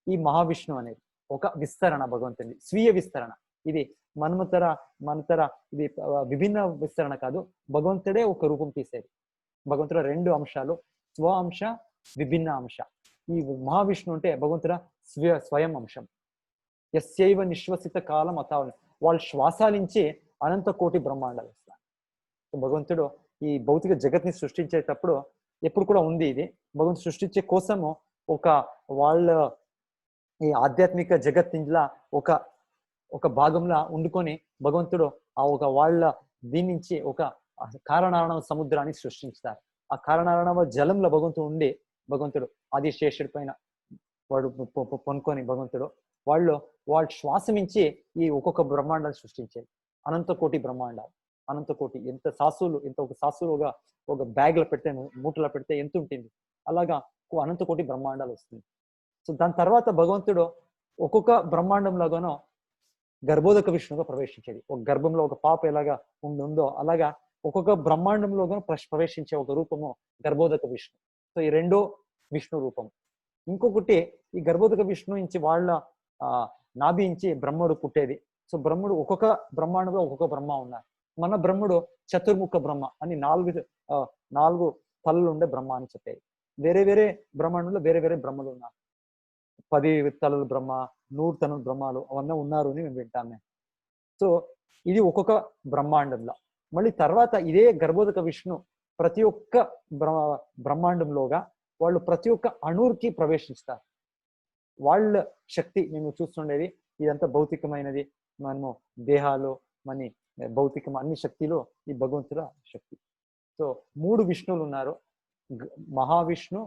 ఈ మహావిష్ణు అనేది ఒక విస్తరణ భగవంతుని స్వీయ విస్తరణ. ఇది మన ఇది విభిన్న విస్తరణ కాదు, భగవంతుడే ఒక రూపం తీసేది. భగవంతుడు రెండు అంశాలు, స్వ అంశ, విభిన్న అంశ. ఈ మహావిష్ణు అంటే భగవంతుడ స్వయం అంశం. యస్యైవ నిశ్వసిత కాలం అతావలం, వాళ్ళు శ్వాసాలించి అనంత కోటి బ్రహ్మాండాలు ఇస్తారు. భగవంతుడు ఈ భౌతిక జగత్ని సృష్టించేటప్పుడు ఎప్పుడు కూడా ఉంది ఇది, భగవంతుడు సృష్టించే కోసము వాళ్ళ ఈ ఆధ్యాత్మిక జగత్తులా ఒక భాగంలో ఉండుకొని భగవంతుడు వాళ్ళ దీని నుంచి ఒక కారణారణవ సముద్రాన్ని సృష్టించుతారు. ఆ కారణారణవ జలంలో భగవంతుడు ఆది శేషుడి పైన వాడు పొనుకొని భగవంతుడు వాళ్ళు శ్వాసమించి ఈ ఒక్కొక్క బ్రహ్మాండాన్ని సృష్టించేది. అనంత కోటి బ్రహ్మాండాలు, అనంత కోటి. ఎంత సాసులు, ఒక సాసులు ఒక బ్యాగ్ లో పెడితే, మూటలో పెడితే ఎంత ఉంటుంది, అలాగా అనంత కోటి బ్రహ్మాండాలు వస్తుంది. సో దాని తర్వాత భగవంతుడు ఒక్కొక్క బ్రహ్మాండంలాగానో గర్భోదక విష్ణువుగా ప్రవేశించేది. ఒక గర్భంలో ఒక పాప ఎలాగా ఉందో అలాగా ఒక్కొక్క బ్రహ్మాండంలోగా ప్రవేశించే ఒక రూపము గర్భోదక విష్ణు. సో ఈ రెండో విష్ణు రూపం. ఇంకొకటి ఈ గర్భోదక విష్ణు నుంచి వాళ్ళ నాభి నుంచి బ్రహ్మడు పుట్టేది. సో బ్రహ్మడు ఒక్కొక్క బ్రహ్మాండంలో ఒక్కొక్క బ్రహ్మ ఉన్నారు. మన బ్రహ్మడు చతుర్ముఖ బ్రహ్మ అని 4 తలలు ఉండే బ్రహ్మ అని చెప్పేది. వేరే వేరే బ్రహ్మాండంలో వేరే వేరే బ్రహ్మలు ఉన్నారు. 10 తలల బ్రహ్మ, 100 తలల బ్రహ్మాలు అవన్నీ ఉన్నారు అని మేము వింటామే. సో ఇది ఒక్కొక్క బ్రహ్మాండంలో. మళ్ళీ తర్వాత ఇదే గర్భోదక విష్ణు ప్రతి ఒక్క బ్రహ్మాండంలోగా వాళ్ళు ప్రతి ఒక్క అణువుకి ప్రవేశిస్తారు. వాళ్ళ శక్తి మేము చూస్తుండేది ఇదంతా భౌతికమైనది, మనము దేహాలు మన భౌతికం అన్ని శక్తిలో ఈ భగవంతుల శక్తి. సో 3 విష్ణువులు ఉన్నారు, మహావిష్ణు,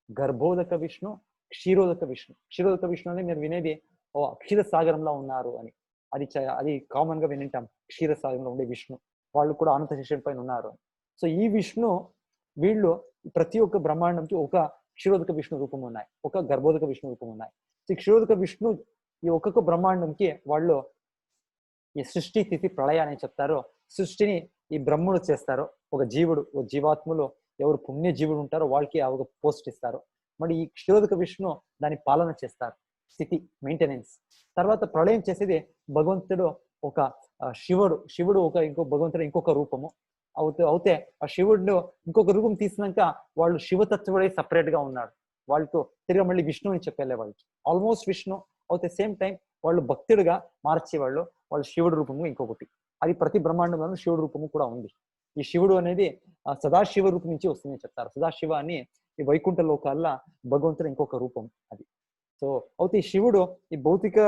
గర్భోదక విష్ణు, క్షీరోదక విష్ణు. క్షీరోదక విష్ణు అని మీరు వినేది క్షీర సాగరంలో ఉన్నారు అని, అది కామన్ గా వినింటాం. క్షీర సాగరంలో ఉండే విష్ణు, వాళ్ళు కూడా అనంత శేషుడి పైన ఉన్నారు. సో ఈ విష్ణు వీళ్ళు ప్రతి ఒక్క బ్రహ్మాండంకి ఒక క్షీరోదక విష్ణు రూపం ఉన్నాయి, ఒక గర్భోదక విష్ణు రూపం ఉన్నాయి. ఈ క్షీరోదక విష్ణు ఈ ఒక్కొక్క బ్రహ్మాండంకి వాళ్ళు ఈ సృష్టి స్థితి ప్రళయ అని చెప్తారో, సృష్టిని ఈ బ్రహ్ముడు చేస్తారో, ఒక జీవుడు ఒక జీవాత్మలో ఎవరు పుణ్య జీవుడు ఉంటారో వాళ్ళకి ఆ ఒక పోస్ట్ ఇస్తారు. మరి ఈ క్షీరోదక విష్ణు దాని పాలన చేస్తారు, స్థితి మెయింటెనెన్స్. తర్వాత ప్రళయం చేసేది భగవంతుడు ఒక శివుడు ఒక ఇంకో భగవంతుడు ఇంకొక రూపము అవుతే ఆ శివుడు ఇంకొక రూపం తీసినాక వాళ్ళు శివతత్వుడే సపరేట్ గా ఉన్నాడు. వాళ్ళతో తిరిగి మళ్ళీ విష్ణు అని చెప్పేలే వాళ్ళకి ఆల్మోస్ట్ విష్ణు అవుతే సేమ్ టైం వాళ్ళు భక్తుడిగా మార్చేవాళ్ళు. వాళ్ళ శివుడు రూపము ఇంకొకటి, అది ప్రతి బ్రహ్మాండంలో శివుడు రూపము కూడా ఉంది. ఈ శివుడు అనేది సదాశివ రూపం నుంచి వస్తుందని చెప్తారు. సదాశివ అని ఈ వైకుంఠ లోకాల్లో భగవంతుడు ఇంకొక రూపం అది. సో అయితే ఈ శివుడు ఈ భౌతిక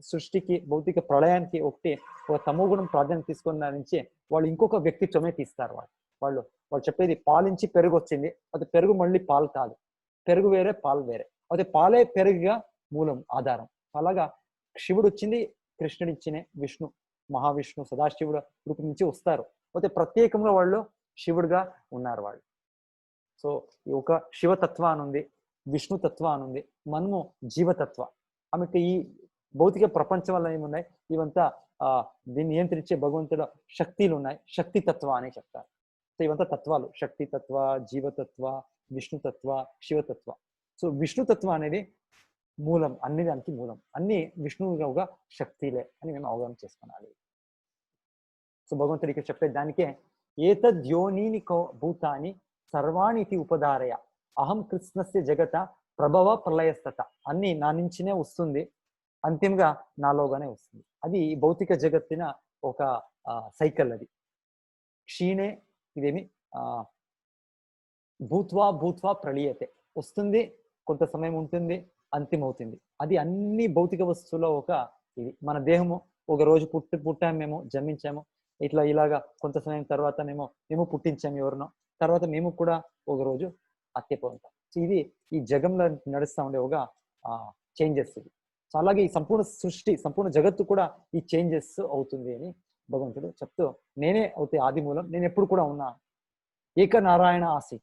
సృష్టికి భౌతిక ప్రళయానికి ఒక తమోగుణం ప్రాధాన్యత తీసుకున్న నుంచి వాళ్ళు ఇంకొక వ్యక్తిత్వమే తీస్తారు. వాళ్ళు చెప్పేది పాలించి పెరుగు వచ్చింది, అది పెరుగు మళ్ళీ పాలు కాదు, పెరుగు వేరే పాలు వేరే, అయితే పాలే పెరుగుగా మూలం ఆధారం. అలాగా శివుడు వచ్చింది కృష్ణుడు ఇచ్చిన విష్ణు మహావిష్ణు సదాశివుడు రూపం నుంచి వస్తారు. అయితే ప్రత్యేకంగా వాళ్ళు శివుడుగా ఉన్నారు వాళ్ళు. సో ఈ ఒక శివతత్వ అని ఉంది, విష్ణుతత్వ అని ఉంది, మనము జీవతత్వ. ఆమెకి ఈ భౌతిక ప్రపంచం వల్ల ఏమున్నాయి ఇవంతా దీన్ని నియంత్రించే భగవంతుడు శక్తులు ఉన్నాయి, శక్తి తత్వ అని చెప్తారు. సో ఇవంతా తత్వాలు, శక్తి తత్వ, జీవతత్వ, విష్ణుతత్వ, శివతత్వ. సో విష్ణుతత్వ అనేది మూలం, అన్ని దానికి మూలం, అన్ని విష్ణువుగా శక్తిలే అని మేము అవగాహన చేసుకోవాలి. సో భగవంతుడు ఇక్కడ చెప్పే దానికే ఏతద్యోనీని భూతాని సర్వాణి ఇది ఉపధారయ అహం కృష్ణస్య జగత ప్రభవ ప్రళయస్తత. అన్ని నా నుంచినే వస్తుంది, అంతిమంగా నాలోగానే వస్తుంది. అది భౌతిక జగత్తున ఒక సైకిల్. అది క్షీణే ఇదేమి భూత్వా ప్రళీయతే, వస్తుంది కొంత సమయం ఉంటుంది అంతిమవుతుంది. అది అన్ని భౌతిక వస్తువులో ఒక ఇది. మన దేహము ఒక రోజు పుట్టాము, మేము జన్మించాము, ఇలాగా కొంత సమయం తర్వాత మేము పుట్టించాము ఎవరినో, తర్వాత మేము కూడా ఒక రోజు హత్యపోతాం. సో ఇది ఈ జగంలో నడుస్తూ ఉండే ఒక చేంజెస్ ఇది. సో అలాగే ఈ సంపూర్ణ సృష్టి సంపూర్ణ జగత్తు కూడా ఈ చేంజెస్ అవుతుంది అని భగవంతుడు చెప్తూ, నేనే అవుతే ఆది మూలం, నేను ఎప్పుడు కూడా ఉన్నా, ఏక నారాయణ ఆసి.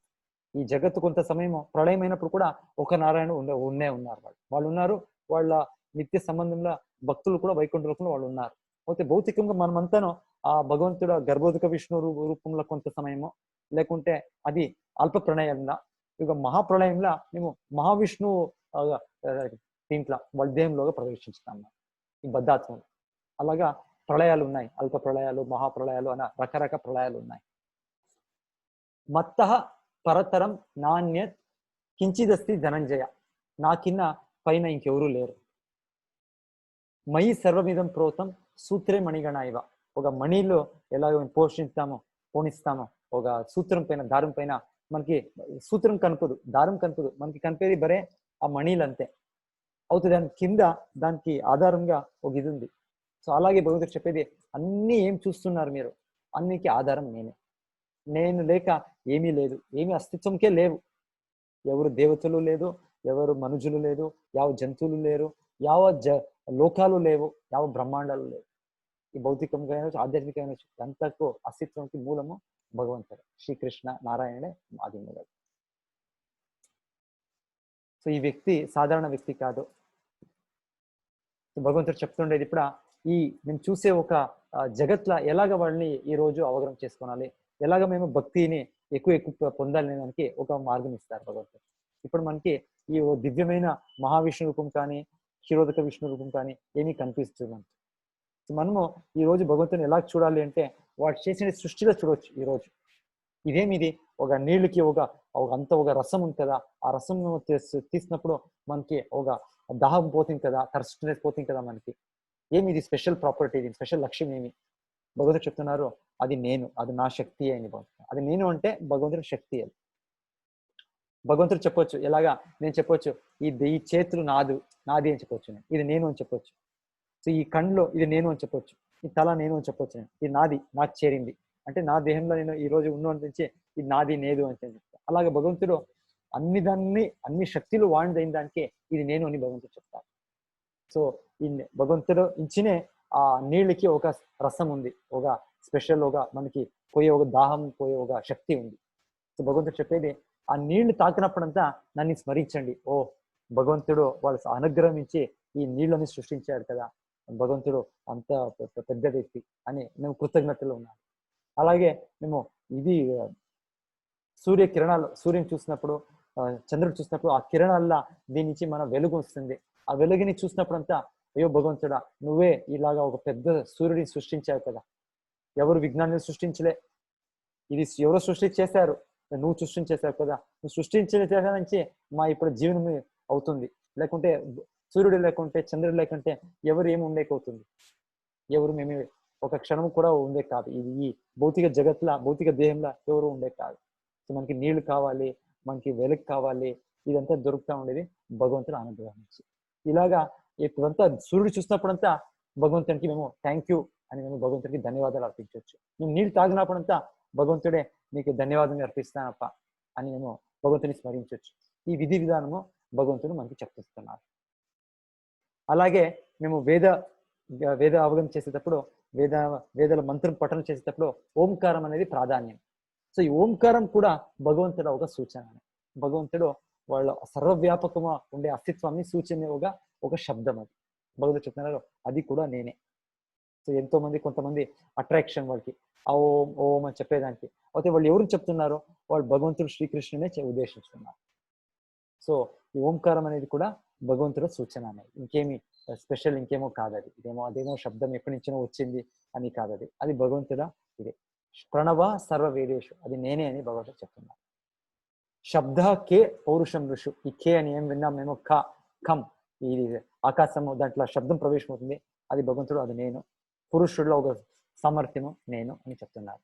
ఈ జగత్తు కొంత సమయం ప్రళయమైనప్పుడు కూడా ఒక నారాయణ ఉన్నారు. వాళ్ళు ఉన్నారు, వాళ్ళ నిత్య సంబంధంలో భక్తులు కూడా వైకుంఠ రూపంలో వాళ్ళు ఉన్నారు. అయితే భౌతికంగా మనమంతాను ఆ భగవంతుడు గర్భోదక విష్ణు రూపంలో కొంత సమయము, లేకుంటే అది అల్ప ప్రణయంలో, ఇక మహాప్రళయంలో మేము మహావిష్ణు దీంట్లో వాళ్ళ దేహంలోగా ప్రవేశించుతాము ఈ బద్ధాత్మలు. అలాగా ప్రళయాలు ఉన్నాయి, అల్ప ప్రళయాలు, మహాప్రళయాలు అన్న రకరకాల ప్రళయాలు ఉన్నాయి. మత్త పరతరం నాణ్యత్ కించిదస్తి ధనంజయ, నాకిన్న పైన ఇంకెవరూ లేరు. మయి సర్వమిదం ప్రోతం సూత్రే మణిగణ ఇవ. ఒక మణిలో ఎలాగో పోనిస్తామో ఒక సూత్రం పైన, దారం పైన మనకి సూత్రం కనపదు, దారం కనపదు, మనకి కనిపేది బరే ఆ మణిలు అంతే. అవుతుంది దాని కింద దానికి ఆధారంగా ఒక ఇది ఉంది. సో అలాగే భగవంతుడు చెప్పేది, అన్నీ ఏం చూస్తున్నారు మీరు, అన్నికి ఆధారం నేనే. నేను లేక ఏమీ లేదు, ఏమీ అస్తిత్వంకే లేవు. ఎవరు దేవతలు లేదు, ఎవరు మనుజులు లేదు, యావ జంతువులు లేరు, యావ లోకాలు లేవు, యావ బ్రహ్మాండాలు లేవు. ఈ భౌతికంగా ఆధ్యాత్మికమైన అంతకు అస్తిత్వంకి మూలము భగవంతుడు శ్రీకృష్ణ నారాయణుడే ఆది మూలం. సో ఈ వ్యక్తి సాధారణ వ్యక్తి కాదు. భగవంతుడు చెప్తుండేది ఇప్పుడు ఈ మేము చూసే ఒక జగత్లో ఎలాగ వాళ్ళని ఈ రోజు అవగాహన చేసుకోవాలి, ఎలాగ మేము భక్తిని ఎక్కువ పొందాలి దానికి ఒక మార్గం ఇస్తారు భగవంతుడు. ఇప్పుడు మనకి ఈ దివ్యమైన మహావిష్ణు రూపం కానీ క్షీరోదక విష్ణు రూపం కానీ ఏమీ కనిపిస్తుంది మనకి. మనము ఈ రోజు భగవంతుని ఎలా చూడాలి అంటే వాడు చేసిన సృష్టిలో చూడవచ్చు. ఈ రోజు ఇదేమిది, ఒక నీళ్ళకి ఒక రసం ఉంది కదా, ఆ రసం తీసినప్పుడు మనకి ఒక దాహం పోతుంది కదా, థర్స్ట్నెస్ పోతుంది కదా మనకి. ఏమిది స్పెషల్ ప్రాపర్టీ, ఇది స్పెషల్ లక్ష్యం ఏమి? భగవంతుడు చెప్తున్నారు, అది నేను, అది నా శక్తి అని. అది నేను అంటే భగవంతుడి శక్తి. అది భగవంతుడు చెప్పొచ్చు, ఎలాగా నేను చెప్పొచ్చు, ఈ చేతులు నాది అని చెప్పొచ్చు, ఇది నేను అని చెప్పొచ్చు. సో ఈ కళ్ళు ఇది నేను అని చెప్పొచ్చు, ఈ తల నేను అని చెప్పొచ్చు, ఇది నాకు చేరింది అంటే నా దేహంలో నేను ఈ రోజు నుంచి ఇది నాది నేదు అని చెప్తాను. అలాగే భగవంతుడు అన్ని శక్తులు వాడిన దానికే ఇది నేను అని భగవంతుడు చెప్తారు. సో ఈ భగవంతుడు ఇచ్చినే ఆ నీళ్ళకి ఒక రసం ఉంది, ఒక స్పెషల్ మనకి పోయే ఒక దాహం పోయే ఒక శక్తి ఉంది. సో భగవంతుడు చెప్పేది ఆ నీళ్లు తాకినప్పుడంతా నన్ను స్మరించండి. ఓ భగవంతుడు వాళ్ళ అనుగ్రహం ఇచ్చి ఈ నీళ్ళని సృష్టించాడు కదా, భగవంతుడు అంత పెద్ద వ్యక్తి అని మేము కృతజ్ఞతలు ఉన్నాం. అలాగే మేము ఇది సూర్య కిరణాలు, సూర్యుని చూసినప్పుడు చంద్రుడు చూసినప్పుడు ఆ కిరణాల్లో దీని నుంచి మన వెలుగు వస్తుంది. ఆ వెలుగుని చూసినప్పుడంతా అయ్యో భగవంతుడా, నువ్వే ఇలాగా ఒక పెద్ద సూర్యుడిని సృష్టించావు కదా, ఎవరు విజ్ఞానాన్ని సృష్టించలే, ఇది ఎవరో సృష్టించేశారు, నువ్వు సృష్టించేశావు కదా, నువ్వు సృష్టించిన నుంచి మా ఇప్పుడు జీవనం అవుతుంది. లేకుంటే సూర్యుడు లేకుంటే చంద్రుడు లేకుంటే ఎవరు ఏమి ఉండేకవుతుంది, ఎవరు మేము ఒక క్షణం కూడా ఉండే కాదు. ఇది ఈ భౌతిక జగత్లా, భౌతిక దేహంలో ఎవరు ఉండే కాదు. సో మనకి నీళ్లు కావాలి, మనకి వెలుగు కావాలి, ఇదంతా దొరుకుతా ఉండేది భగవంతుడు అనుగ్రహం నుంచి. ఇలాగా ఇప్పుడంతా సూర్యుడు చూసినప్పుడంతా భగవంతునికి మేము థ్యాంక్ యూ అని మేము భగవంతుడికి ధన్యవాదాలు అర్పించవచ్చు. మేము నీళ్ళు తాగినప్పుడంతా భగవంతుడే నీకు ధన్యవాదాలు అర్పిస్తానప్ప అని మేము భగవంతుని స్మరించవచ్చు. ఈ విధి విధానము భగవంతుడు మనకి చెప్పిస్తున్నారు. అలాగే మేము వేద అవగమనం చేసేటప్పుడు, వేదాల మంత్రం పఠనం చేసేటప్పుడు ఓంకారం అనేది ప్రాధాన్యం. సో ఈ ఓంకారం కూడా భగవంతుడు ఒక సూచన. భగవంతుడు వాళ్ళ సర్వవ్యాపకంగా ఉండే అస్తిత్వాన్ని సూచన ఒక శబ్దం. అది భగవంతుడు చెప్తున్నారు, అది కూడా నేనే. సో ఎంతో మంది, కొంతమంది అట్రాక్షన్ వాళ్ళకి ఆ ఓం ఓం అని చెప్పేదానికి, అయితే వాళ్ళు ఎవరు చెప్తున్నారో వాళ్ళు భగవంతుడు శ్రీకృష్ణునే ఉద్దేశిస్తున్నారు. సో ఈ ఓంకారం అనేది కూడా భగవంతుడు సూచన అనేది, ఇంకేమి స్పెషల్ ఇంకేమో కాదు. అది అదేమో శబ్దం ఎక్కడి నుంచో వచ్చింది అని కాదు. అది భగవంతుడా ఇదే ప్రణవ సర్వ వేదేషు, అది నేనే అని భగవంతుడు చెప్తున్నారు. శబ్ద కే పౌరుషం ఋషు, ఈ కే అని ఏం విన్నాం మేము, కం ఇది ఆకాశము, దాంట్లో శబ్దం ప్రవేశమవుతుంది, అది భగవంతుడు, అది నేను. పురుషుడిలో ఒక సామర్థ్యము నేను అని చెప్తున్నారు.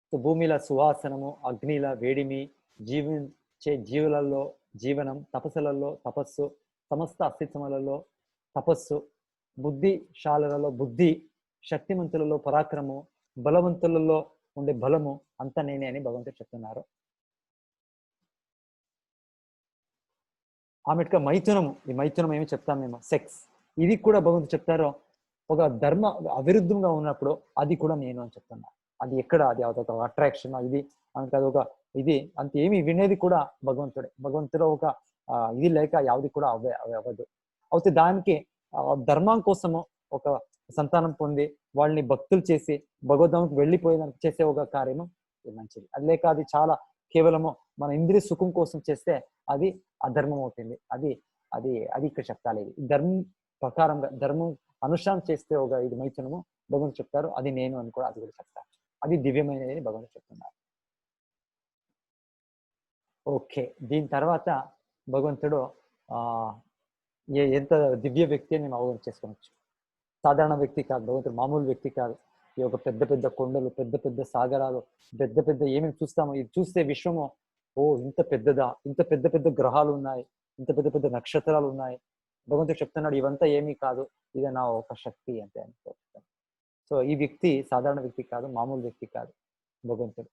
సో భూమిలో సువాసనము, అగ్నిల వేడిమి, జీవించే జీవులలో జీవనం, తపస్సులలో తపస్సు, సమస్త అస్తిత్వములలో తపస్సు, బుద్ధిశాలలో బుద్ధి, శక్తిమంతులలో పరాక్రమము, బలవంతులలో ఉండే బలము అంతా నేనే అని భగవంతుడు చెప్తున్నారు. ఆమెట్గా మైథునము, ఈ మైథునం ఏమి చెప్తాం మేము, సెక్స్, ఇది కూడా భగవంతుడు చెప్తారో ఒక ధర్మ అవిరుద్ధంగా ఉన్నప్పుడు అది కూడా నేను అని చెప్తున్నారు. అది ఎక్కడ, అది అదొక అట్రాక్షన్, ఇది అదొక ఇది అంత ఏమి వినేది కూడా భగవంతుడే. భగవంతుడు ఒక ఇది లేక యావది కూడా అవ్వదు. అయితే దానికి ధర్మం కోసము ఒక సంతానం పొంది వాళ్ళని భక్తులు చేసి భగవద్ధామకు వెళ్ళిపోయేదానికి చేసే ఒక కార్యము మంచిది. అది లేక అది చాలా కేవలము మన ఇంద్రియ సుఖం కోసం చేస్తే అది అధర్మం అవుతుంది. అది అది అది ఇక్కడ చెప్తాలి. ధర్మం ప్రకారంగా ధర్మం అనుష్ఠానం చేస్తే ఒక ఇది మైథునము భగవంతుడు చెప్తారు, అది నేను అని కూడా అది కూడా చెప్తారు. అది దివ్యమైనది భగవంతుడు చెప్తున్నారు. ఓకే, దీని తర్వాత భగవంతుడు ఎంత దివ్య వ్యక్తి అని మేము అవగాహన చేసుకోవచ్చు. సాధారణ వ్యక్తి కాదు భగవంతుడు, మామూలు వ్యక్తి కాదు. ఈ యొక్క పెద్ద పెద్ద కొండలు, పెద్ద పెద్ద సాగరాలు, పెద్ద పెద్ద ఏమేమి చూస్తామో ఇది చూస్తే విశ్వము ఓ ఇంత పెద్దదా, ఇంత పెద్ద పెద్ద గ్రహాలు ఉన్నాయి, ఇంత పెద్ద పెద్ద నక్షత్రాలు ఉన్నాయి. భగవంతుడు చెప్తున్నాడు ఇవంతా ఏమీ కాదు, ఇది నా ఒక శక్తి అంతే అని చెప్తాను. సో ఈ వ్యక్తి సాధారణ వ్యక్తి కాదు, మామూలు వ్యక్తి కాదు భగవంతుడు.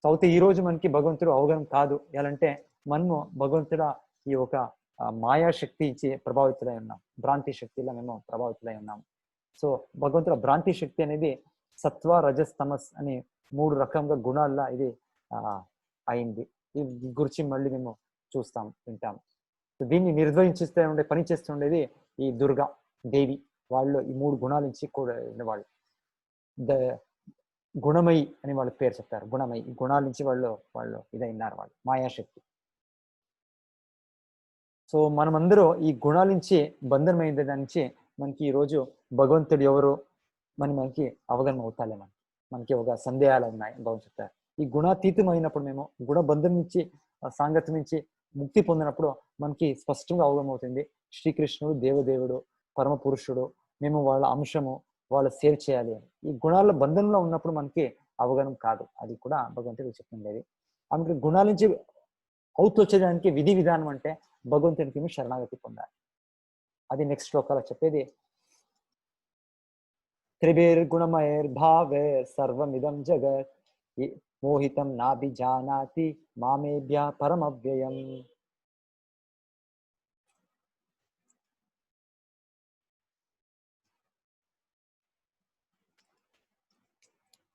సో అయితే ఈ రోజు మనకి భగవంతుడు అవగాహన కాదు ఎలాంటే మనము భగవంతుడ ఈ ఒక మాయాశక్తి ఇచ్చి ప్రభావితులై ఉన్నాం, భ్రాంతి శక్తిలో మేము ప్రభావితులై ఉన్నాము. సో భగవంతుడు భ్రాంతి శక్తి అనేది సత్వ రజస్ తమస్ అని 3 రకంగా గుణాల్లో ఇది అయింది. ఈ గురించి మళ్ళీ మేము చూస్తాం, వింటాం. దీన్ని నిర్వహించిస్తే ఉండే పని చేస్తుండేది ఈ దుర్గా దేవి. వాళ్ళు ఈ 3 గుణాల నుంచి కూడా వాళ్ళు గుణమయి అని వాళ్ళ పేరు చెప్తారు. గుణమయి, ఈ గుణాల నుంచి వాళ్ళు ఇదైనారు, వాళ్ళు మాయాశక్తి. సో మనమందరూ ఈ గుణాల నుంచి బంధనమైన దాని నుంచి మనకి ఈరోజు భగవంతుడు ఎవరు మనకి అవగాహన అవుతాలే. మనకి ఒక సందేహాలు ఉన్నాయి భగవంతుడు చెప్తారు. ఈ గుణాతీతం అయినప్పుడు మేము గుణబంధం నుంచి సాంగత్యం నుంచి ముక్తి పొందినప్పుడు మనకి స్పష్టంగా అవగాహన అవుతుంది శ్రీకృష్ణుడు దేవదేవుడు, పరమ పురుషుడు, మేము వాళ్ళ అంశము, వాళ్ళ సేవ చేయాలి అని. ఈ గుణాల బంధంలో ఉన్నప్పుడు మనకి అవగాహన కాదు, అది కూడా భగవంతుడు చెప్తుండేది. ఆమెకి గుణాల నుంచి అవుతొచ్చేదానికి విధి విధానం అంటే భగవంతునికి మేము శరణాగతి పొందాలి. అది నెక్స్ట్ శ్లోకాలో చెప్పేది. త్రిభిర్గుణమయైర్భావైర్ సర్వమిదం జగత్ మోహితం నాభిజానాతి మామేభ్య పరమవ్యయం.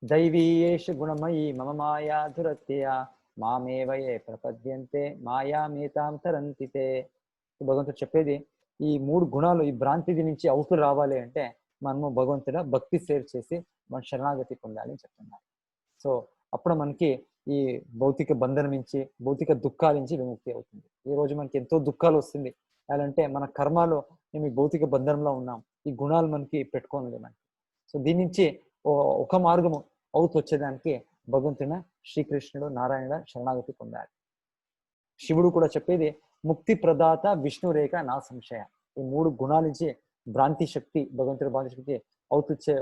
దైవీ ఏష గుణమయీ మమ మాయా దురత్యయా మామేవయే ప్రపద్యంతే మాయామేతాం తరంతితే. భగవంతుడు చెప్పేది ఈ 3 గుణాలు ఈ భ్రాంతి నుంచి అవతల రావాలి అంటే మనము భగవంతుడ భక్తి సేవ చేసి మన శరణాగతి పొందాలి అని చెప్తున్నారు. సో అప్పుడు మనకి ఈ భౌతిక బంధనం నుంచి భౌతిక దుఃఖాల నుంచి విముక్తి అవుతుంది. ఈ రోజు మనకి ఎంతో దుఃఖాలు వస్తుంది అంటే మన కర్మలో మేము ఈ భౌతిక బంధనంలో ఉన్నాం, ఈ గుణాలు మనకి పెట్టుకోనిది మనకి. సో దీని నుంచి ఒక మార్గము అవుతూ వచ్చేదానికి భగవంతున శ్రీకృష్ణుడు నారాయణ శరణాగతి పొందాలి. శివుడు కూడా చెప్పేది ముక్తి ప్రదాత విష్ణు రేఖ నా సంశయ. ఈ 3 గుణాల నుంచి భ్రాంతి శక్తి భగవంతుడి భ్రాంతి శక్తి అవుతుచ్చే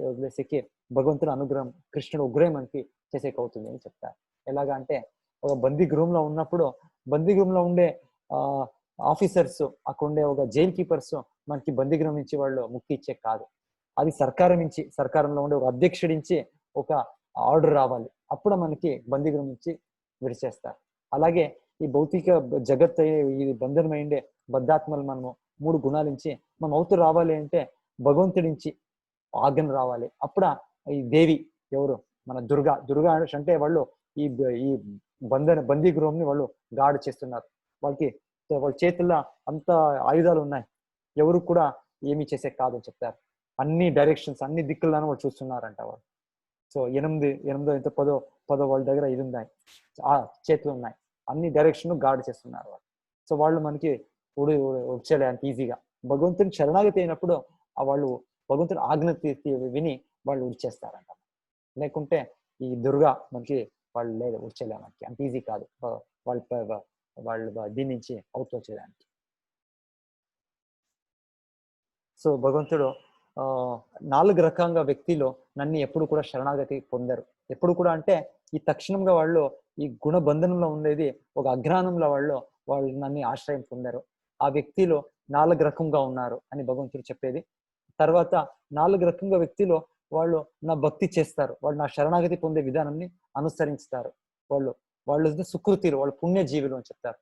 వదిలేసేకి భగవంతుని అనుగ్రహం కృష్ణుడు ఉగ్రహం మనకి చేసేకి అవుతుంది అని చెప్తారు. ఎలాగా అంటే ఒక బందీ గృహంలో ఉన్నప్పుడు బందీ గృహంలో ఉండే ఆఫీసర్స్ అక్కడ ఉండే ఒక జైల్ కీపర్స్ మనకి బందీ గృహం నుంచి వాళ్ళు ముక్తి ఇచ్చే కాదు. అది సర్కారంలో ఉండే ఒక అధ్యక్షుడి నుంచి ఒక ఆర్డర్ రావాలి, అప్పుడు మనకి బందీ గృహం నుంచి విడిచేస్తారు. అలాగే ఈ భౌతిక జగత్ ఈ బంధనమైండే బద్ధాత్మలు మనము 3 గుణాల నుంచి మనం అవుతూ రావాలి అంటే భగవంతుడి నుంచి ఆజ్ఞ రావాలి. అప్పుడు ఈ దేవి ఎవరు మన దుర్గా అంటే వాళ్ళు ఈ బందీ గృహంని వాళ్ళు గాడు చేస్తున్నారు. వాళ్ళ చేతుల్లో అంత ఆయుధాలు ఉన్నాయి, ఎవరు కూడా ఏమి చేసే కాదని చెప్తారు. అన్ని డైరెక్షన్స్ అన్ని దిక్కులను వాళ్ళు చూస్తున్నారంట వాళ్ళు. సో 8 ఎంత 10 వాళ్ళ దగ్గర ఇది ఉన్నాయి, ఆ చేతులు ఉన్నాయి, అన్ని డైరెక్షన్ గార్డ్ చేస్తున్నారు వాళ్ళు. సో వాళ్ళు మనకి వచ్చేలే అంత ఈజీగా. భగవంతుని శరణాగతి అయినప్పుడు వాళ్ళు భగవంతుని ఆజ్ఞ విని వాళ్ళు ఉడిచేస్తారంట. లేకుంటే ఈ దుర్గా మనకి వాళ్ళు లేదు ఉడిచేలే మనకి అంత ఈజీ కాదు వాళ్ళు దీని నుంచి అవుతూ వచ్చేదానికి. సో భగవంతుడు 4 రకంగా వ్యక్తిలో నన్ను ఎప్పుడు కూడా శరణాగతి పొందరు. ఎప్పుడు కూడా అంటే ఈ తక్షణంగా వాళ్ళు ఈ గుణబంధనంలో ఉండేది ఒక అజ్ఞానంలో వాళ్ళు నన్ను ఆశ్రయం పొందారు. ఆ వ్యక్తిలో 4 రకంగా ఉన్నారు అని భగవంతుడు చెప్పేది. తర్వాత 4 రకంగా వ్యక్తిలో వాళ్ళు నా భక్తి చేస్తారు, వాళ్ళు నా శరణాగతి పొందే విధానాన్ని అనుసరిస్తారు. వాళ్ళు సుకృతిలు, వాళ్ళు పుణ్యజీవులు అని చెప్తారు.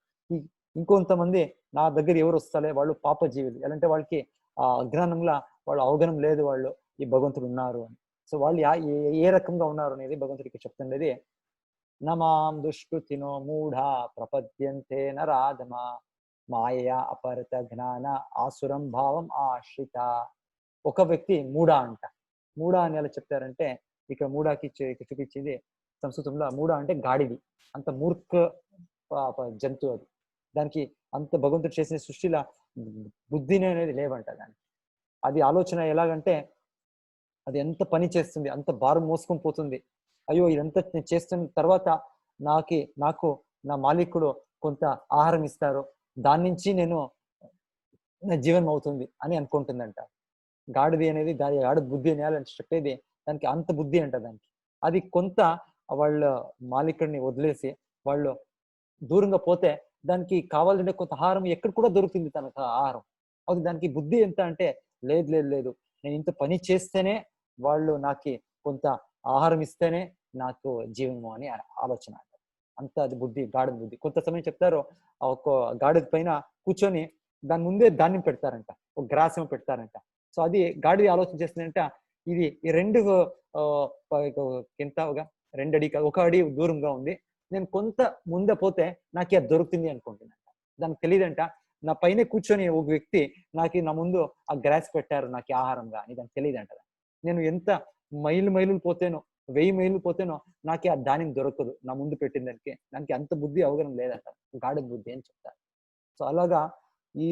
ఇంకొంతమంది నా దగ్గర ఎవరు వస్తారే వాళ్ళు పాపజీవులు. ఎలాంటే వాళ్ళకి ఆ అజ్ఞానంలో వాళ్ళు అవగాహన లేదు వాళ్ళు ఈ భగవంతుడు ఉన్నారు అని. సో వాళ్ళు ఏ రకంగా ఉన్నారు అనేది భగవంతుడికి చెప్తుండేది. నమాం దుష్కృతినో మూఢ ప్రపద్యంతే నరాధమా మాయా అపరత జ్ఞాన ఆసురం భావం ఆశ్రిత. ఒక వ్యక్తి మూఢ అని ఎలా చెప్తారంటే ఇక మూఢకి చూపించింది సంస్కృతంలో. మూఢ అంటే గాడిది, అంత మూర్ఖ జంతువు అది. దానికి అంత భగవంతుడు చేసిన సృష్టిలో బుద్ధిని అనేది లేవంట దానికి. అది ఆలోచన ఎలాగంటే అది ఎంత పని చేస్తుంది, అంత భారం మోసుకొని పోతుంది. అయ్యో ఇదంతా నేను చేస్తున్న తర్వాత నాకు నా మాలికుడు కొంత ఆహారం ఇస్తారు, దాని నుంచి నేను నా జీవనం అవుతుంది అని అనుకుంటుందంట. గాడిది అనేది గాడి బుద్ధి అని చెప్పేది దానికి అంత బుద్ధి అంట దానికి. అది కొంత వాళ్ళ మాలికుడిని వదిలేసి వాళ్ళు దూరంగా పోతే దానికి కావాలంటే కొంత ఆహారం ఎక్కడ కూడా దొరుకుతుంది తనకు ఆహారం. అది దానికి బుద్ధి ఎంత అంటే లేదు నేను ఇంత పని చేస్తేనే వాళ్ళు నాకు కొంత ఆహారం ఇస్తేనే నాకు జీవనము అని ఆలోచన. అంత అది బుద్ధి, గాడిద బుద్ధి. కొంత సమయం చెప్తారు ఒక గాడిద పైన కూర్చొని దాని ముందే ధాన్యం పెడతారంట, ఒక గ్రాసం పెడతారంట. సో అది గాడిద ఆలోచన చేస్తుందంట, ఇది ఈ 2 ఎంత 2 అడి 1 అడి దూరంగా ఉంది, నేను కొంత ముందే పోతే నాకు అది దొరుకుతుంది అనుకుంటుందంట. దానికి తెలియదంట నా పైన కూర్చొని ఒక వ్యక్తి నా ముందు ఆ గ్రాస్ పెట్టారు నాకు ఆహారంగా అని దానికి తెలియదంట. నేను ఎంత మైలు పోతేనో 1000 మైళ్ళు పోతేనో నాకే ఆ ధాన్యం దొరకదు నా ముందు పెట్టిన దానికి అంత బుద్ధి అవగాహన లేదంట, గాడిద బుద్ధి అని చెప్తారు. సో అలాగా ఈ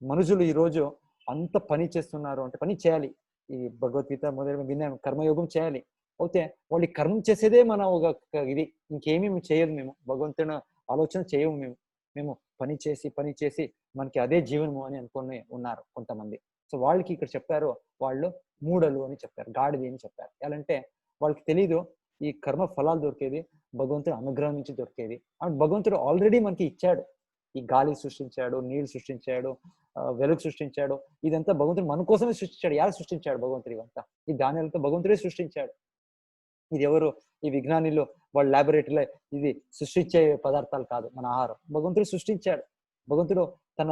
మనుషులు ఈ రోజు అంత పని చేస్తున్నారు అంటే పని చేయాలి. ఈ భగవద్గీత మొదలైన విన్నాను, కర్మయోగం చేయాలి. అయితే వాళ్ళు కర్మ చేసేదే మన ఒక ఇది, ఇంకేమీ చేయదు. మేము భగవంతుని ఆలోచన చేయము. మేము పని చేసి మనకి అదే జీవనము అని అనుకుని ఉన్నారు కొంతమంది. సో వాళ్ళకి ఇక్కడ చెప్పారు వాళ్ళు మూఢలు అని చెప్పారు, గాడిది అని చెప్పారు. ఎలా అంటే వాళ్ళకి తెలీదు ఈ కర్మ ఫలాలు దొరికేది భగవంతుడు అనుగ్రహం నుంచి దొరికేది. అండ్ భగవంతుడు ఆల్రెడీ మనకి ఇచ్చాడు. ఈ గాలి సృష్టించాడు, నీళ్ళు సృష్టించాడు, వెలుగు సృష్టించాడు. ఇదంతా భగవంతుడు మన కోసమే సృష్టించాడు. ఎలా సృష్టించాడు భగవంతుడు ఇవంతా? ఈ ధాన్యాలతో భగవంతుడే సృష్టించాడు. ఇది ఎవరు ఈ విజ్ఞానిలో వాళ్ళ ల్యాబొరేటరీలో ఇది సృష్టించే పదార్థాలు కాదు, మన ఆహారం భగవంతుడు సృష్టించాడు. భగవంతుడు తన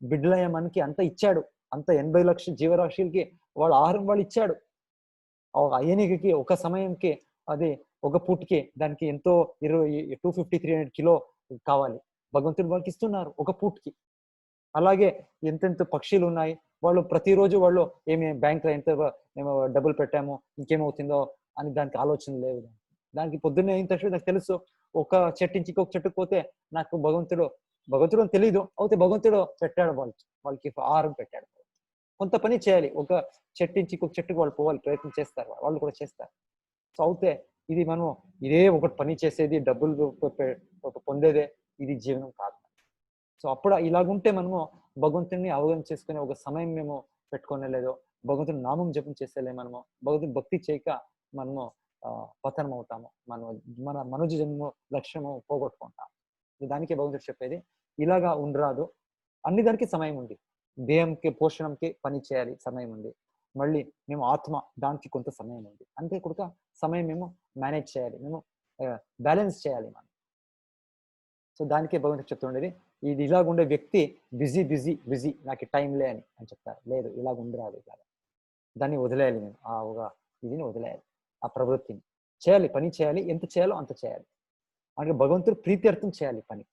బిడ్డలయ్య మనకి అంత ఇచ్చాడు, అంత 80 లక్షల జీవరాశులకి వాళ్ళ ఆహారం వాళ్ళు ఇచ్చాడు. అయనికి ఒక సమయంకి అది ఒక పూటకి దానికి ఎంతో 250-300 కిలో కావాలి. భగవంతుడు వాళ్ళకి ఇస్తున్నారు ఒక పూటకి. అలాగే ఎంతెంత పక్షులు ఉన్నాయి. వాళ్ళు ప్రతిరోజు వాళ్ళు బ్యాంక్‌లో ఎంత మేము డబ్బులు పెట్టాము, ఇంకేమవుతుందో అని దానికి ఆలోచన లేవు. దానికి పొద్దున్నే అయిన తక్షణ నాకు తెలుసు. ఒక చెట్టు నుంచి ఇంకొక చెట్టుకు పోతే నాకు భగవంతుడు అని తెలీదు. అయితే భగవంతుడు పెట్టాడు వాళ్ళకి ఆహారం పెట్టాడు. కొంత పని చేయాలి. ఒక చెట్టు నుంచి ఇంకొక చెట్టుకి వాళ్ళు పోవాలి, ప్రయత్నం చేస్తారు. వాళ్ళు కూడా చేస్తారు. సో అయితే ఇది మనం ఇదే ఒకటి పని చేసేది, డబ్బులు పొందేదే ఇది జీవనం కాదు. సో అప్పుడు ఇలాగుంటే మనము భగవంతుడిని అవగాహన చేసుకునే ఒక సమయం మేము పెట్టుకోనేలేదు. భగవంతుని నామం జపం చేసేలే మనము. భగవంతుని భక్తి చేయక మనము పతనం అవుతాము. మన మనుజ జన్మ లక్ష్యము పోగొట్టుకుంటాం. దానికే భగవంతుడు చెప్పేది ఇలాగా ఉండరాదు. అన్ని దానికి సమయం ఉంది. దేహంకి పోషణంకి పని చేయాలి, సమయం ఉంది. మళ్ళీ మేము ఆత్మ దానికి కొంత సమయం ఉంది. అంతే కూడా సమయం మేము మేనేజ్ చేయాలి, మేము బ్యాలెన్స్ చేయాలి మనం. సో దానికే భగవంతుడు చెప్తుండేది ఇది ఇలాగుండే వ్యక్తి బిజీ నాకు టైంలే అని చెప్తారు. లేదు, ఇలాగ ఉండరాదు. ఇలాగా దాన్ని వదిలేయాలి. మేము ఇదిని వదిలేయాలి. ఆ ప్రవృత్తిని చేయాలి, పని చేయాలి. ఎంత చేయాలో అంత చేయాలి. అంటే భగవంతుడు ప్రీత్యర్థం చేయాలి పని.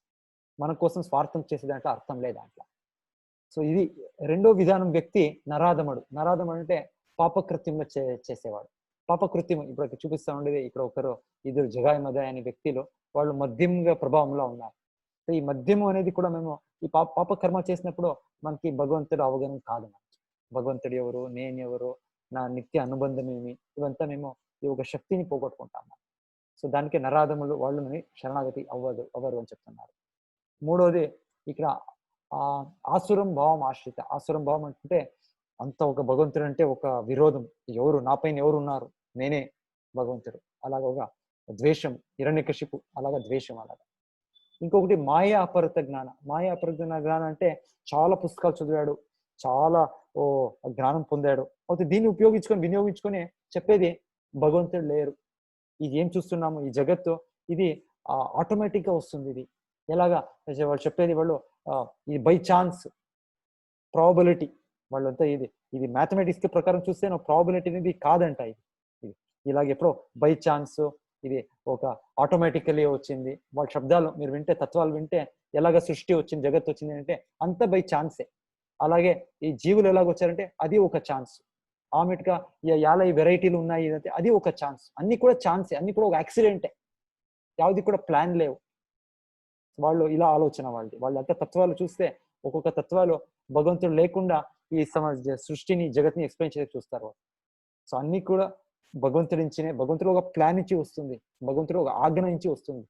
మన కోసం స్వార్థం చేసే దాంట్లో అర్థం లేదు దాంట్లో. సో ఇది రెండో విధానం వ్యక్తి నరాధముడు. నరాధముడు అంటే పాపకృత్యంలో చేసేవాడు. పాపకృత్యం ఇప్పుడు చూపిస్తా ఉండేది. ఇక్కడ ఒకరు ఇద్దరు జగాయి మదాయి అనే వ్యక్తులు వాళ్ళు మద్యంగా ప్రభావంలో ఉన్నారు. సో ఈ మద్యము అనేది కూడా మేము ఈ పాపకర్మ చేసినప్పుడు మనకి భగవంతుడు అవగాహన కాదు. భగవంతుడు ఎవరు, నేను ఎవరు, నా నిత్య అనుబంధం ఏమి, ఇవంతా మేము ఈ ఒక శక్తిని పోగొట్టుకుంటాము. సో దానికి నరాధములు వాళ్ళని శరణాగతి అవ్వరు అని చెప్తున్నారు. మూడోది ఇక్కడ ఆసురం భావం ఆశ్రిత. ఆసురం భావం అంటే అంత ఒక భగవంతుడు అంటే ఒక విరోధం. ఎవరు నా పైన ఎవరు ఉన్నారు, నేనే భగవంతుడు. అలాగ ఒక ద్వేషం, హిరణ్యకశిపు అలాగా ద్వేషం. అలాగా ఇంకొకటి మాయా అపరిత జ్ఞాన. మాయా అపరిత జ్ఞానం అంటే చాలా పుస్తకాలు చదివాడు, చాలా జ్ఞానం పొందాడు. అయితే దీన్ని వినియోగించుకొని చెప్పేది భగవంతుడు లేరు. ఇది ఏం చూస్తున్నాము ఈ జగత్తు, ఇది ఆటోమేటిక్ గా వస్తుంది. ఇది ఎలాగా వాళ్ళు చెప్పేది, వాళ్ళు ఇది బై ఛాన్స్, ప్రాబబిలిటీ. వాళ్ళంతా ఇది మ్యాథమెటిక్స్ కి ప్రకారం చూస్తే ప్రాబబిలిటీ అనేది కాదంట. ఇది ఇలాగ ఎప్పుడో బై ఛాన్స్, ఇది ఒక ఆటోమేటికలీ వచ్చింది. వాళ్ళ శబ్దాలు మీరు వింటే, తత్వాలు వింటే ఎలాగ సృష్టి వచ్చింది, జగత్తు వచ్చింది అంటే అంత బై ఛాన్సే. అలాగే ఈ జీవులు ఎలాగ వచ్చారంటే అది ఒక ఛాన్స్. ఆమెట్గా ఈ వెరైటీలు ఉన్నాయి అది ఒక ఛాన్స్. అన్ని కూడా ఛాన్సే, అన్ని కూడా ఒక యాక్సిడెంటే. యావది కూడా ప్లాన్ లేవు. వాళ్ళు ఇలా ఆలోచన వాళ్ళంతా తత్వాలు చూస్తే ఒక్కొక్క తత్వాలు భగవంతుడు లేకుండా ఈ సృష్టిని, జగత్ని ఎక్స్ప్లెయిన్ చేసి చూస్తారు. సో అన్ని కూడా భగవంతుడి నుంచినే. భగవంతుడు ఒక ప్లాన్ నుంచి వస్తుంది, భగవంతుడు ఒక ఆజ్ఞ నుంచి వస్తుంది.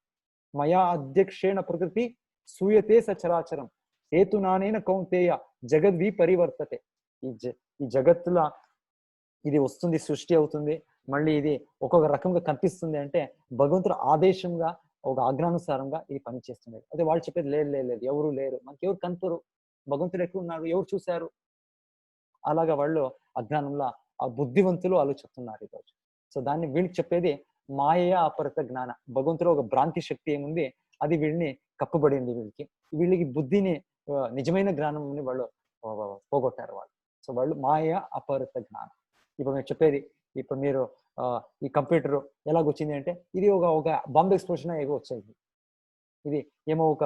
మయా అధ్యక్షేణ ప్రకృతి సూయతే సచరాచరం హేతునానేన కౌంతేయ జగద్వి పరివర్తతే. ఈ జగత్తులో ఇది వస్తుంది, సృష్టి అవుతుంది, మళ్ళీ ఇది ఒక్కొక్క రకంగా కనిపిస్తుంది అంటే భగవంతుడు ఆదేశంగా, ఒక ఆజ్ఞానుసారంగా ఇది పని చేస్తుంది. అదే వాళ్ళు చెప్పేది లేదు, ఎవరు లేరు, మనకి ఎవరు కనపరు, భగవంతుడు ఎక్కడ ఉన్నారు, ఎవరు చూశారు. అలాగా వాళ్ళు అజ్ఞానంలో ఆ బుద్ధివంతులు వాళ్ళు చెప్తున్నారు ఈరోజు. సో దాన్ని వీళ్ళకి చెప్పేది మాయ అపరిత జ్ఞాన. భగవంతుడు ఒక భ్రాంతి శక్తి ఏముంది, అది వీళ్ళని కప్పుబడింది. వీళ్ళకి బుద్ధిని, నిజమైన జ్ఞానం వాళ్ళు పోగొట్టారు వాళ్ళు. సో వాళ్ళు మాయ అపరిత జ్ఞానం. ఇప్పుడు మీరు చెప్పేది, ఇప్పుడు మీరు ఈ కంప్యూటర్ ఎలాగొచ్చింది అంటే ఇది ఒక బాంబ్ ఎక్స్ప్లోషన్ ఏమో వచ్చేది. ఇది ఏమో ఒక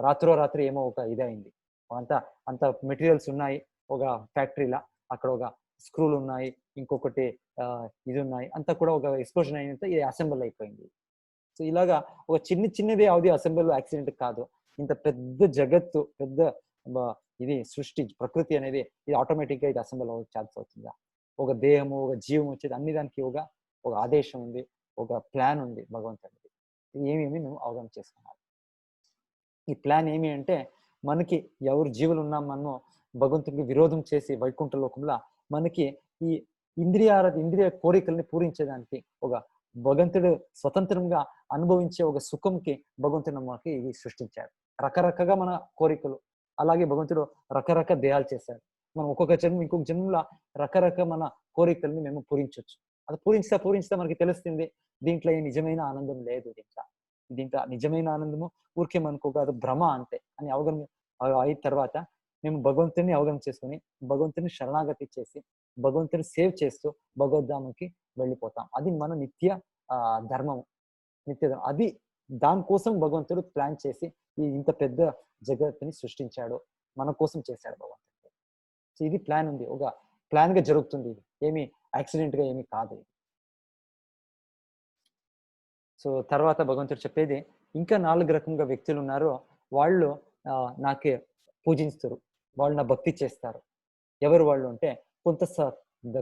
రాత్రి ఏమో ఒక ఇదైంది. అంత మెటీరియల్స్ ఉన్నాయి ఒక ఫ్యాక్టరీలా, అక్కడ ఒక స్క్రూలు ఉన్నాయి, ఇంకొకటి ఇది ఉన్నాయి, అంతా కూడా ఒక ఎక్స్ప్లోషన్ అయినంత ఇది అసెంబుల్ అయిపోయింది. సో ఇలాగా ఒక చిన్నది అది అసెంబుల్ యాక్సిడెంట్ కాదు. ఇంత పెద్ద జగత్తు, పెద్ద ఇది సృష్టి, ప్రకృతి అనేది ఇది ఆటోమేటిక్ గా ఇది అసెంబుల్ ఛాన్స్ అవుతుందా? ఒక దేహము, ఒక జీవం వచ్చేది అన్ని దానికి ఒక ఆదేశం ఉంది, ఒక ప్లాన్ ఉంది భగవంతుడికి. ఏమేమి మేము అవగాహన చేసుకున్నాం. ఈ ప్లాన్ ఏమి అంటే మనకి ఎవరు జీవులు ఉన్నాం మనము భగవంతుడికి విరోధం చేసి వైకుంఠ లోకంలో మనకి ఈ ఇంద్రియ కోరికల్ని పూరించేదానికి, ఒక భగవంతుడు స్వతంత్రంగా అనుభవించే ఒక సుఖంకి భగవంతుడు మనకి ఇది సృష్టించాడు. రకరకాలుగా మన కోరికలు, అలాగే భగవంతుడు రకరకాల దేహాలు చేశాడు. మనం ఒక్కొక్క జన్మ ఇంకొక జన్మలో రకరకాల మన కోరికల్ని మేము పూరించవచ్చు. అది పూరించితే మనకి తెలుస్తుంది దీంట్లో ఈ నిజమైన ఆనందం లేదు. దీంట్లో నిజమైన ఆనందము ఊరికే మనకు కాదు, భ్రమ అంతే అని అవగాహన అయిన తర్వాత మేము భగవంతుని అవగాహన చేసుకుని భగవంతుని శరణాగతి చేసి భగవంతుని సేవ్ చేస్తూ భగవద్ధామకి వెళ్ళిపోతాం. అది మన నిత్య ధర్మం, నిత్య ధర్మం. అది దానికోసం భగవంతుడు ప్లాన్ చేసి ఈ ఇంత పెద్ద జగత్తుని సృష్టించాడు, మన కోసం చేశాడు భగవంతుడు. సో ఇది ప్లాన్ ఉంది, ఒక ప్లాన్ గా జరుగుతుంది. ఇది ఏమి యాక్సిడెంట్ గా ఏమి కాదు ఇది. సో తర్వాత భగవంతుడు చెప్పేది, ఇంకా 4 రకంగా వ్యక్తులు ఉన్నారు, వాళ్ళు నాకే పూజిస్తారు, వాళ్ళు నా భక్తి చేస్తారు. ఎవరు వాళ్ళు అంటే, కొంత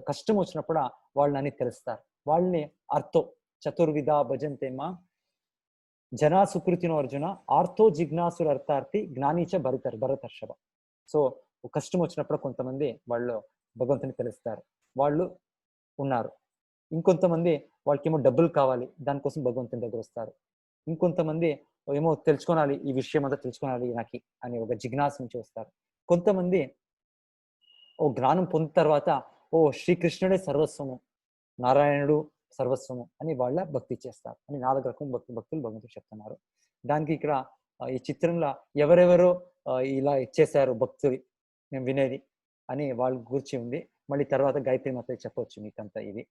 కష్టం వచ్చినప్పుడు వాళ్ళు నన్ను తెలుస్తారు. వాళ్ళని అర్థో చతుర్విధ భజంతే మా జనా సుకృతినో అర్జున ఆర్థో జిజ్ఞాసుర అర్థార్థి జ్ఞానీచ భరతర్షభ. సో కష్టం వచ్చినప్పుడు కొంతమంది వాళ్ళు భగవంతుని తెలుస్తారు, వాళ్ళు ఉన్నారు. ఇంకొంతమంది వాళ్ళకేమో డబ్బులు కావాలి, దానికోసం భగవంతుని దగ్గర వస్తారు. ఇంకొంతమంది ఏమో తెలుసుకోవాలి, ఈ విషయం అంతా తెలుసుకోవాలి నాకు అని ఒక జిజ్ఞాస నుంచి వస్తారు. కొంతమంది ఓ జ్ఞానం పొందిన తర్వాత ఓ శ్రీకృష్ణుడే సర్వస్వము, నారాయణుడు సర్వస్వము అని వాళ్ళ భక్తి చేస్తారు అని 4 రకం భక్తులు భగవంతుడు చెప్తున్నారు. దానికి ఇక్కడ ఈ చిత్రంలో ఎవరెవరో ఇలా ఇచ్చేసారు భక్తులు మేము వినేది అని వాళ్ళ గురించి ఉంది. మళ్ళీ తర్వాత గాయత్రి మాత చెప్పవచ్చు మీకంతా. ఇది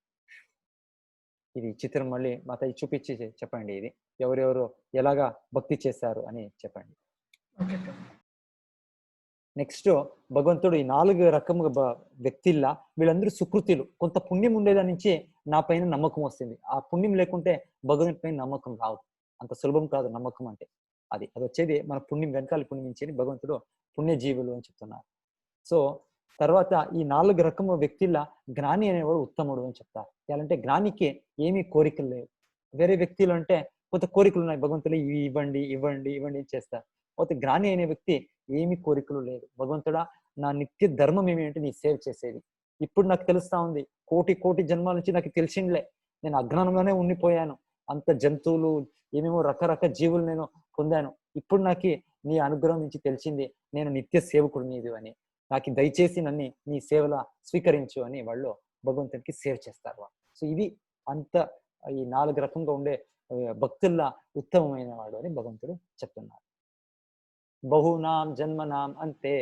చిత్రం మళ్ళీ మాత చూపించి చెప్పండి, ఇది ఎవరెవరు ఎలాగా భక్తి చేశారు అని చెప్పండి. నెక్స్ట్ భగవంతుడు ఈ 4 రకముగా వ్యక్తిల్లా వీళ్ళందరూ సుకృతిలు, కొంత పుణ్యం ఉండేదాని నుంచి నా పైన నమ్మకం వస్తుంది. ఆ పుణ్యం లేకుంటే భగవంతుని పైన నమ్మకం రాదు, అంత సులభం కాదు నమ్మకం అంటే. అది వచ్చేది మన పుణ్యం, వెనకాల పుణ్యం నుంచి భగవంతుడు పుణ్యజీవులు అని చెప్తున్నారు. సో తర్వాత ఈ 4 రకము వ్యక్తిల్లా జ్ఞాని అనేవాడు ఉత్తముడు అని చెప్తారు. ఎలాంటే జ్ఞానికి ఏమీ కోరికలు లేవు. వేరే వ్యక్తులు అంటే కొంత కోరికలు ఉన్నాయి, భగవంతుడు ఇవి ఇవ్వండి ఇవ్వండి ఇవ్వండి చేస్తారు. అయితే జ్ఞాని అనే వ్యక్తి ఏమి కోరికలు లేదు. భగవంతుడా, నా నిత్య ధర్మం ఏమి అంటే నీ సేవ చేసేది. ఇప్పుడు నాకు తెలుస్తా ఉంది, కోటి జన్మాల నుంచి నాకు తెలిసిందిలే, నేను అజ్ఞానంలోనే ఉండిపోయాను. అంత జంతువులు ఏమేమో రకరకాల జీవులు నేను పొందాను. ఇప్పుడు నాకు నీ అనుగ్రహం నుంచి తెలిసింది, నేను నిత్య సేవకుడు నీది అని. నాకు దయచేసి నన్ను నీ సేవలా స్వీకరించు అని వాళ్ళు భగవంతుడికి సేవ చేస్తారు. సో ఇది అంత ఈ 4 రకంగా ఉండే భక్తుల్లా ఉత్తమమైన వాడు అని భగవంతుడు చెప్తున్నారు. బహూనాం జన్మనాం అంతే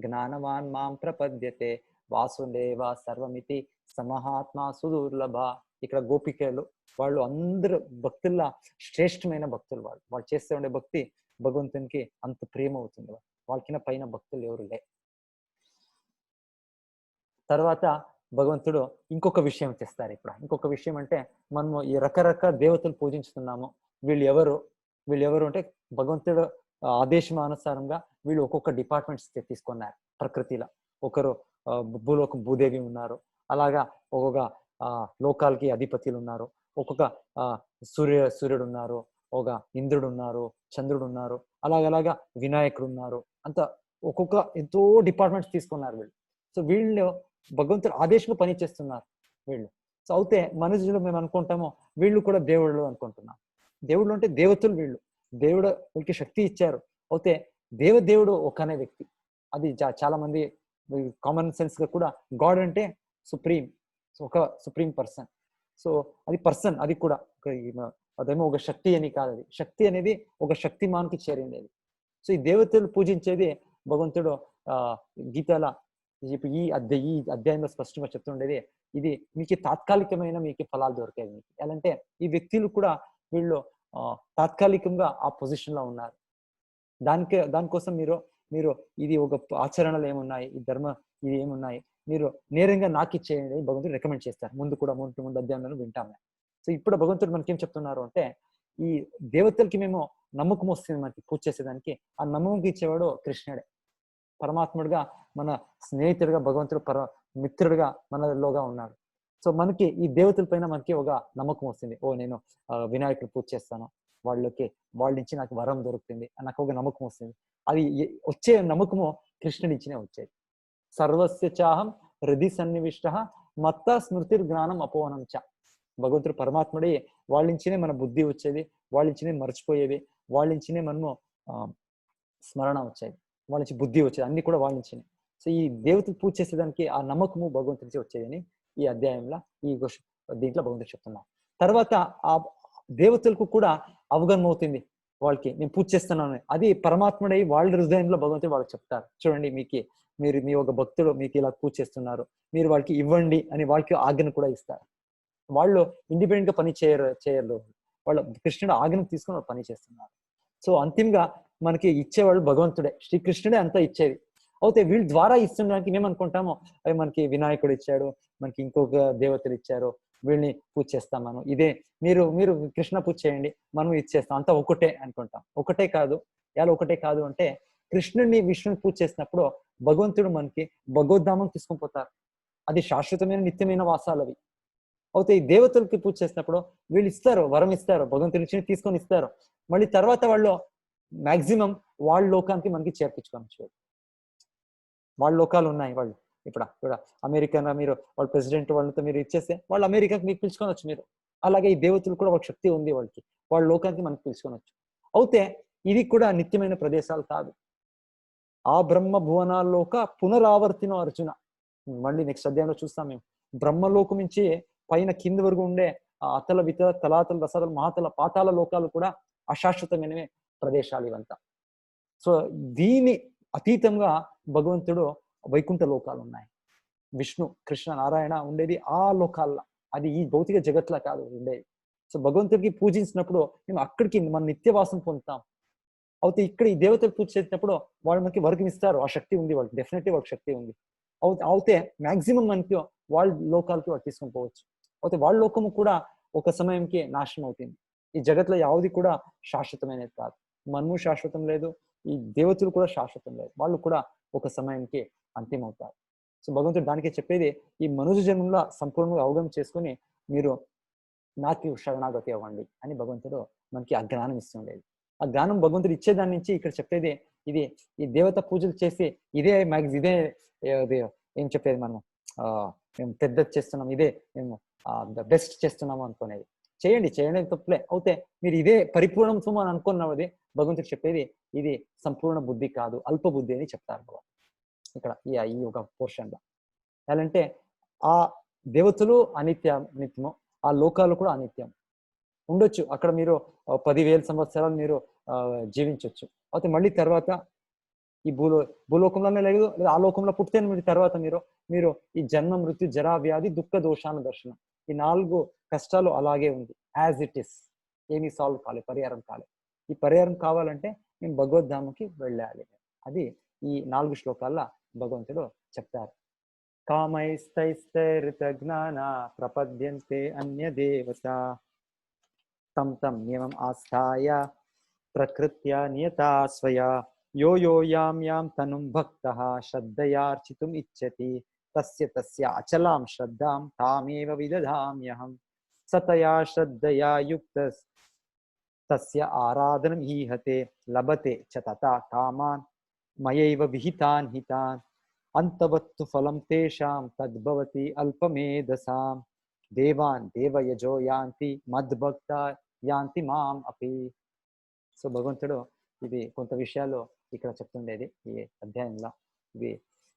జ్ఞానవాన్ మాం ప్రపద్యతే వాసుదేవ సర్వమితి సమహాత్మా సుదుర్లభ. ఇక్కడ గోపికలు వాళ్ళు అందరూ భక్తుల్లా శ్రేష్టమైన భక్తులు. వాళ్ళు చేస్తూ ఉండే భక్తి భగవంతునికి అంత ప్రేమ అవుతుంది. వాళ్ళకిన పైన భక్తులు ఎవరు లే. తర్వాత భగవంతుడు ఇంకొక విషయం తెస్తారు. ఇక్కడ ఇంకొక విషయం అంటే, మనము ఈ రకరకాల దేవతలు పూజించుతున్నాము, వీళ్ళు ఎవరు అంటే భగవంతుడు ఆదేశమానుసారంగా వీళ్ళు ఒక్కొక్క డిపార్ట్మెంట్స్ తీసుకున్నారు ప్రకృతిలో. ఒకరు భూలోక భూదేవి ఉన్నారు, అలాగా ఒక్కొక్క లోకాలకి అధిపతులు ఉన్నారు, ఒక్కొక్క సూర్యుడు ఉన్నారు, ఒక ఇంద్రుడు ఉన్నారు, చంద్రుడు ఉన్నారు, అలాగలాగా వినాయకుడు ఉన్నారు. అంత ఒక్కొక్క ఎంతో డిపార్ట్మెంట్స్ తీసుకున్నారు వీళ్ళు. సో వీళ్ళు భగవంతుడు ఆదేశంగా పని చేస్తున్నారు వీళ్ళు. సో అయితే మనుషులు మేము అనుకుంటాము వీళ్ళు కూడా దేవుళ్ళు అనుకుంటున్నాం. దేవుళ్ళు అంటే దేవతలు వీళ్ళు. దేవుడు వీళ్ళకి శక్తి ఇచ్చారు. అయితే దేవుడు ఒకనే వ్యక్తి. అది చాలా మంది కామన్ సెన్స్ గా కూడా గాడ్ అంటే సుప్రీం, ఒక సుప్రీం పర్సన్. సో అది పర్సన్, అది కూడా అదేమో ఒక శక్తి అని కాదు. అది శక్తి అనేది ఒక శక్తిమాన్కి చేరింది అది. సో ఈ దేవతలు పూజించేది భగవంతుడు గీతల ఈ అధ్యాయంలో స్పష్టంగా చెప్తుండేది, ఇది మీకు తాత్కాలికమైన మీకు ఫలాలు దొరికేది. మీకు ఎలా అంటే ఈ వ్యక్తులు కూడా వీళ్ళు తాత్కాలికంగా ఆ పొజిషన్ లో ఉన్నారు. దానికోసం మీరు ఇది ఒక ఆచరణలు ఏమున్నాయి, ఈ ధర్మ ఇది ఏమున్నాయి, మీరు నేరంగా నాకు ఇచ్చేయండి భగవంతుడు రికమెండ్ చేస్తారు. ముందు అధ్యాయంలో వింటాము. సో ఇప్పుడు భగవంతుడు మనకేం చెప్తున్నారు అంటే, ఈ దేవతలకి మేము నమ్మకం వస్తుంది మనకి పూజ చేసేదానికి. ఆ నమ్మకం ఇచ్చేవాడు కృష్ణుడే, పరమాత్ముడుగా, మన స్నేహితుడిగా, భగవంతుడు మిత్రుడిగా మనలోగా ఉన్నాడు. సో మనకి ఈ దేవతల పైన మనకి ఒక నమ్మకం వస్తుంది. నేను వినాయకుడు పూజ చేస్తాను, వాళ్ళ నుంచి నాకు వరం దొరుకుతుంది, నాకు ఒక నమ్మకం వస్తుంది. అది వచ్చే నమ్మకము కృష్ణుడి నుంచినే వచ్చేది. సర్వస్య చాహం హృది సన్నివిష్ట మత్త స్మృతిర్ జ్ఞానం అపోవనం చ. భగవంతుడు పరమాత్ముడే, వాళ్ళ నుంచినే మన బుద్ధి వచ్చేది, వాళ్ళ నుంచినే మర్చిపోయేవి, వాళ్ళ నుంచినే మనము స్మరణ వచ్చేది, వాళ్ళ నుంచి బుద్ధి వచ్చేది, అన్ని కూడా వాళ్ళ నుంచినే. సో ఈ దేవతలు పూజ చేసేదానికి ఆ నమ్మకము భగవంతుడి నుంచి వచ్చేది అని ఈ అధ్యాయంలో దీంట్లో భగవంతుడు చెప్తున్నాం. తర్వాత ఆ దేవతలకు కూడా అవగాహన అవుతుంది వాళ్ళకి నేను పూజ చేస్తున్నాను. అది పరమాత్ముడై వాళ్ళ హృదయంలో భగవంతుడు వాళ్ళకి చెప్తారు, చూడండి మీరు మీ ఒక భక్తుడు మీకు ఇలా పూజ చేస్తున్నారు, మీరు వాళ్ళకి ఇవ్వండి అని వాళ్ళకి ఆజ్ఞను కూడా ఇస్తారు. వాళ్ళు ఇండిపెండెంట్ గా పని చేయరు. వాళ్ళు కృష్ణుడు ఆజ్ఞను తీసుకుని వాళ్ళు పని చేస్తున్నారు. సో అంతిమంగా మనకి ఇచ్చేవాళ్ళు భగవంతుడే, శ్రీకృష్ణుడే అంతా ఇచ్చేది. అయితే వీళ్ళ ద్వారా ఇస్తుండడానికి మేము అనుకుంటాము, అవి మనకి వినాయకుడు ఇచ్చాడు, మనకి ఇంకొక దేవతలు ఇచ్చారు, వీళ్ళని పూజ చేస్తాం మనం. ఇదే మీరు మీరు కృష్ణ పూజ చేయండి, మనం ఇచ్చేస్తాం, అంతా ఒకటే అనుకుంటాం. ఒకటే కాదు. ఎలా ఒకటే కాదు అంటే, కృష్ణుడిని విష్ణుని పూజ చేసినప్పుడు భగవంతుడు మనకి భగవద్ధామం తీసుకొని పోతారు. అది శాశ్వతమైన నిత్యమైన వాసాలు అవి. అయితే ఈ దేవతలకి పూజ చేసినప్పుడు వీళ్ళు ఇస్తారు, వరం ఇస్తారు, భగవంతుడి నుంచి తీసుకొని ఇస్తారు. మళ్ళీ తర్వాత వాళ్ళు మాక్సిమం వాళ్ళ లోకానికి మనకి చేర్పించుకోవచ్చు. వాళ్ళ లోకాలు ఉన్నాయి వాళ్ళు. ఇప్పుడు అమెరికా మీరు వాళ్ళ ప్రెసిడెంట్ వాళ్ళతో మీరు ఇచ్చేస్తే వాళ్ళు అమెరికాకి మీకు పిలుచుకోవచ్చు మీరు. అలాగే ఈ దేవతలు కూడా ఒక శక్తి ఉంది వాళ్ళకి, వాళ్ళ లోకానికి మనకి పిలుచుకోవచ్చు. అయితే ఇది కూడా నిత్యమైన ప్రదేశాలు కాదు. ఆ బ్రహ్మ భువనాల్లోక పునరావర్తిన అర్జున. మళ్ళీ నెక్స్ట్ అధ్యాయంలో చూస్తాం మేము. బ్రహ్మలోకం నుంచి పైన కింది వరకు ఉండే ఆ అతల వితల తలాతల రసాల మహాతల పాతాల లోకాలు కూడా అశాశ్వతమైనవే ప్రదేశాలు ఇవంతా. సో దీని అతీతంగా భగవంతుడు వైకుంఠ లోకాలు ఉన్నాయి. విష్ణు కృష్ణ నారాయణ ఉండేది ఆ లోకాల్లో, అది ఈ భౌతిక జగత్లా కాదు ఉండేది. సో భగవంతుడికి పూజించినప్పుడు మేము అక్కడికి మన నిత్యవాసం పొందుతాం. అయితే ఇక్కడ ఈ దేవతలు పూజ చేసినప్పుడు వాళ్ళు మనకి వర్గం ఇస్తారు, ఆ శక్తి ఉంది వాళ్ళకి, డెఫినెట్లీ వాళ్ళకి శక్తి ఉంది. అయితే మాక్సిమం మనకి వాళ్ళ లోకాలకి వాళ్ళు తీసుకొని పోవచ్చు. అయితే వాళ్ళ లోకము కూడా ఒక సమయంకి నాశనం అవుతుంది. ఈ జగత్లో యావది కూడా శాశ్వతమైనది కాదు. మనము శాశ్వతం లేదు, ఈ దేవతలు కూడా శాశ్వతం లేదు, వాళ్ళు కూడా ఒక సమయంకి అంతిమవుతారు. సో భగవంతుడు దానికి చెప్పేది, ఈ మనుజ జన్మంలో సంపూర్ణంగా అవగాహన చేసుకొని మీరు నాకు శరణాగతి అవ్వండి అని భగవంతుడు మనకి ఆ జ్ఞానం ఇస్తుండేది. ఆ జ్ఞానం భగవంతుడు ఇచ్చేదాని నుంచి ఇక్కడ చెప్పేది ఇది. ఈ దేవత పూజలు చేసి ఇదే ఏం చెప్పేది, మనం మేము పెద్దది చేస్తున్నాం, ఇదే మేము బెస్ట్ చేస్తున్నాము అనుకునేది. చేయండి తప్పులే. అయితే మీరు ఇదే పరిపూర్ణత్వం అని అనుకున్నది భగవంతుడు చెప్పేది ఇది సంపూర్ణ బుద్ధి కాదు, అల్ప బుద్ధి అని చెప్తారు భగవంతుడు ఇక్కడ ఈ ఒక పోర్షన్ లో. ఎలా అంటే ఆ దేవతలు నిత్యము, ఆ లోకాలు కూడా అనిత్యం ఉండొచ్చు. అక్కడ మీరు 10,000 సంవత్సరాలు మీరు జీవించవచ్చు. అయితే మళ్ళీ తర్వాత ఈ భూలోకంలోనే లేదు, లేదా ఆ లోకంలో పుట్టితే మీరు తర్వాత మీరు ఈ జన్మ మృత్యు జరా వ్యాధి దుఃఖ దోషాన దర్శనం, ఈ 4 కష్టాలు అలాగే ఉంది యాజ్ ఇట్ ఇస్. ఏమీ సాల్వ్ కాలేదు, పరిహారం కాలేదు. ఈ పరిహారం కావాలంటే మేము భగవద్ధామకి వెళ్ళాలి. అది ఈ 4 శ్లోకాల్లో భగవంతుడు చెప్తారు. కామైస్తైస్తైరిత జ్ఞాన ప్రపద్యంతే అన్య దేవత తం తం నియమం ఆస్థాయ ప్రకృత్యా నియతా స్వయా యో యాం తనుం భక్తః శ్రద్ధయార్చితుం ఇచ్చతి తస్య తస్య అచలాం శ్రద్ధాం తామేవ విదధామ్యహం సతయా శ్రద్ధయా యుక్తః తస్య ఆరాధనం ఈహతే లభతే చ తథా కామాన్ మయైవ విహితాన్ హితాన్ అంతవత్తు ఫలం తేషాం తద్భవతి అల్పమేధసాం దేవాన్ దేవయజో యాంతి మద్భక్త యాంతి మాం అపి. సో భగవంతుడు ఇది కొంత విషయాలు ఇక్కడ చెప్తుండేది ఈ అధ్యాయంలో. ఇవి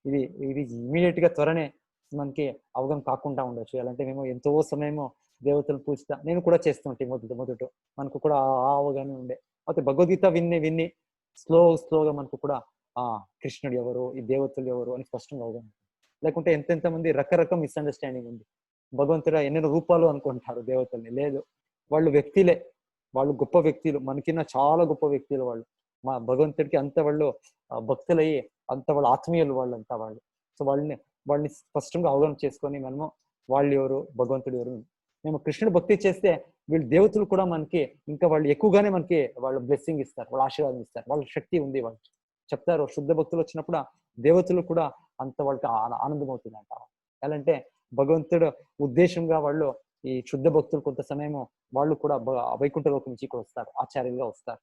ఇవి ఇవి ఇమీడియట్ గా త్వరనే మనకి అవగాహన కాకుండా ఉండొచ్చు. ఎలా అంటే మేము ఎంతో సమయము దేవతలు పూజిస్తా, నేను కూడా చేస్తుంటే మొదట మనకు కూడా ఆ అవగాహన ఉండే. అయితే భగవద్గీత విన్ని స్లోగా మనకు కూడా కృష్ణుడు ఎవరు, ఈ దేవతలు ఎవరు అని స్పష్టంగా అవగాహన. లేకుంటే ఎంతెంత మంది రకరకం మిస్అండర్స్టాండింగ్ ఉంది. భగవంతుడు ఎన్నెన్నో రూపాలు అనుకుంటారు దేవతల్ని. లేదు, వాళ్ళు వ్యక్తులే, వాళ్ళు గొప్ప వ్యక్తులు, మనకిన్న చాలా గొప్ప వ్యక్తులు వాళ్ళు. మా భగవంతుడికి అంత వాళ్ళు భక్తులయ్యి అంత వాళ్ళ ఆత్మీయులు వాళ్ళంతా వాళ్ళు. సో వాళ్ళని స్పష్టంగా అవగాహన చేసుకొని మనము వాళ్ళు ఎవరు, భగవంతుడు ఎవరు. మేము కృష్ణుడు భక్తి చేస్తే వీళ్ళు దేవతలు కూడా మనకి ఇంకా వాళ్ళు ఎక్కువగానే మనకి వాళ్ళు బ్లెస్సింగ్ ఇస్తారు, వాళ్ళు ఆశీర్వాదం ఇస్తారు, వాళ్ళ శక్తి ఉంది. వాళ్ళు చెప్తారు శుద్ధ భక్తులు వచ్చినప్పుడు దేవతలు కూడా అంత వాళ్ళకి ఆనందం అవుతుందంట. ఎలా అంటే భగవంతుడు ఉద్దేశంగా వాళ్ళు ఈ శుద్ధ భక్తులు కొంత సమయము వాళ్ళు కూడా వైకుంఠ లోకం నుంచి ఇక్కడ వస్తారు, ఆచార్యులుగా వస్తారు.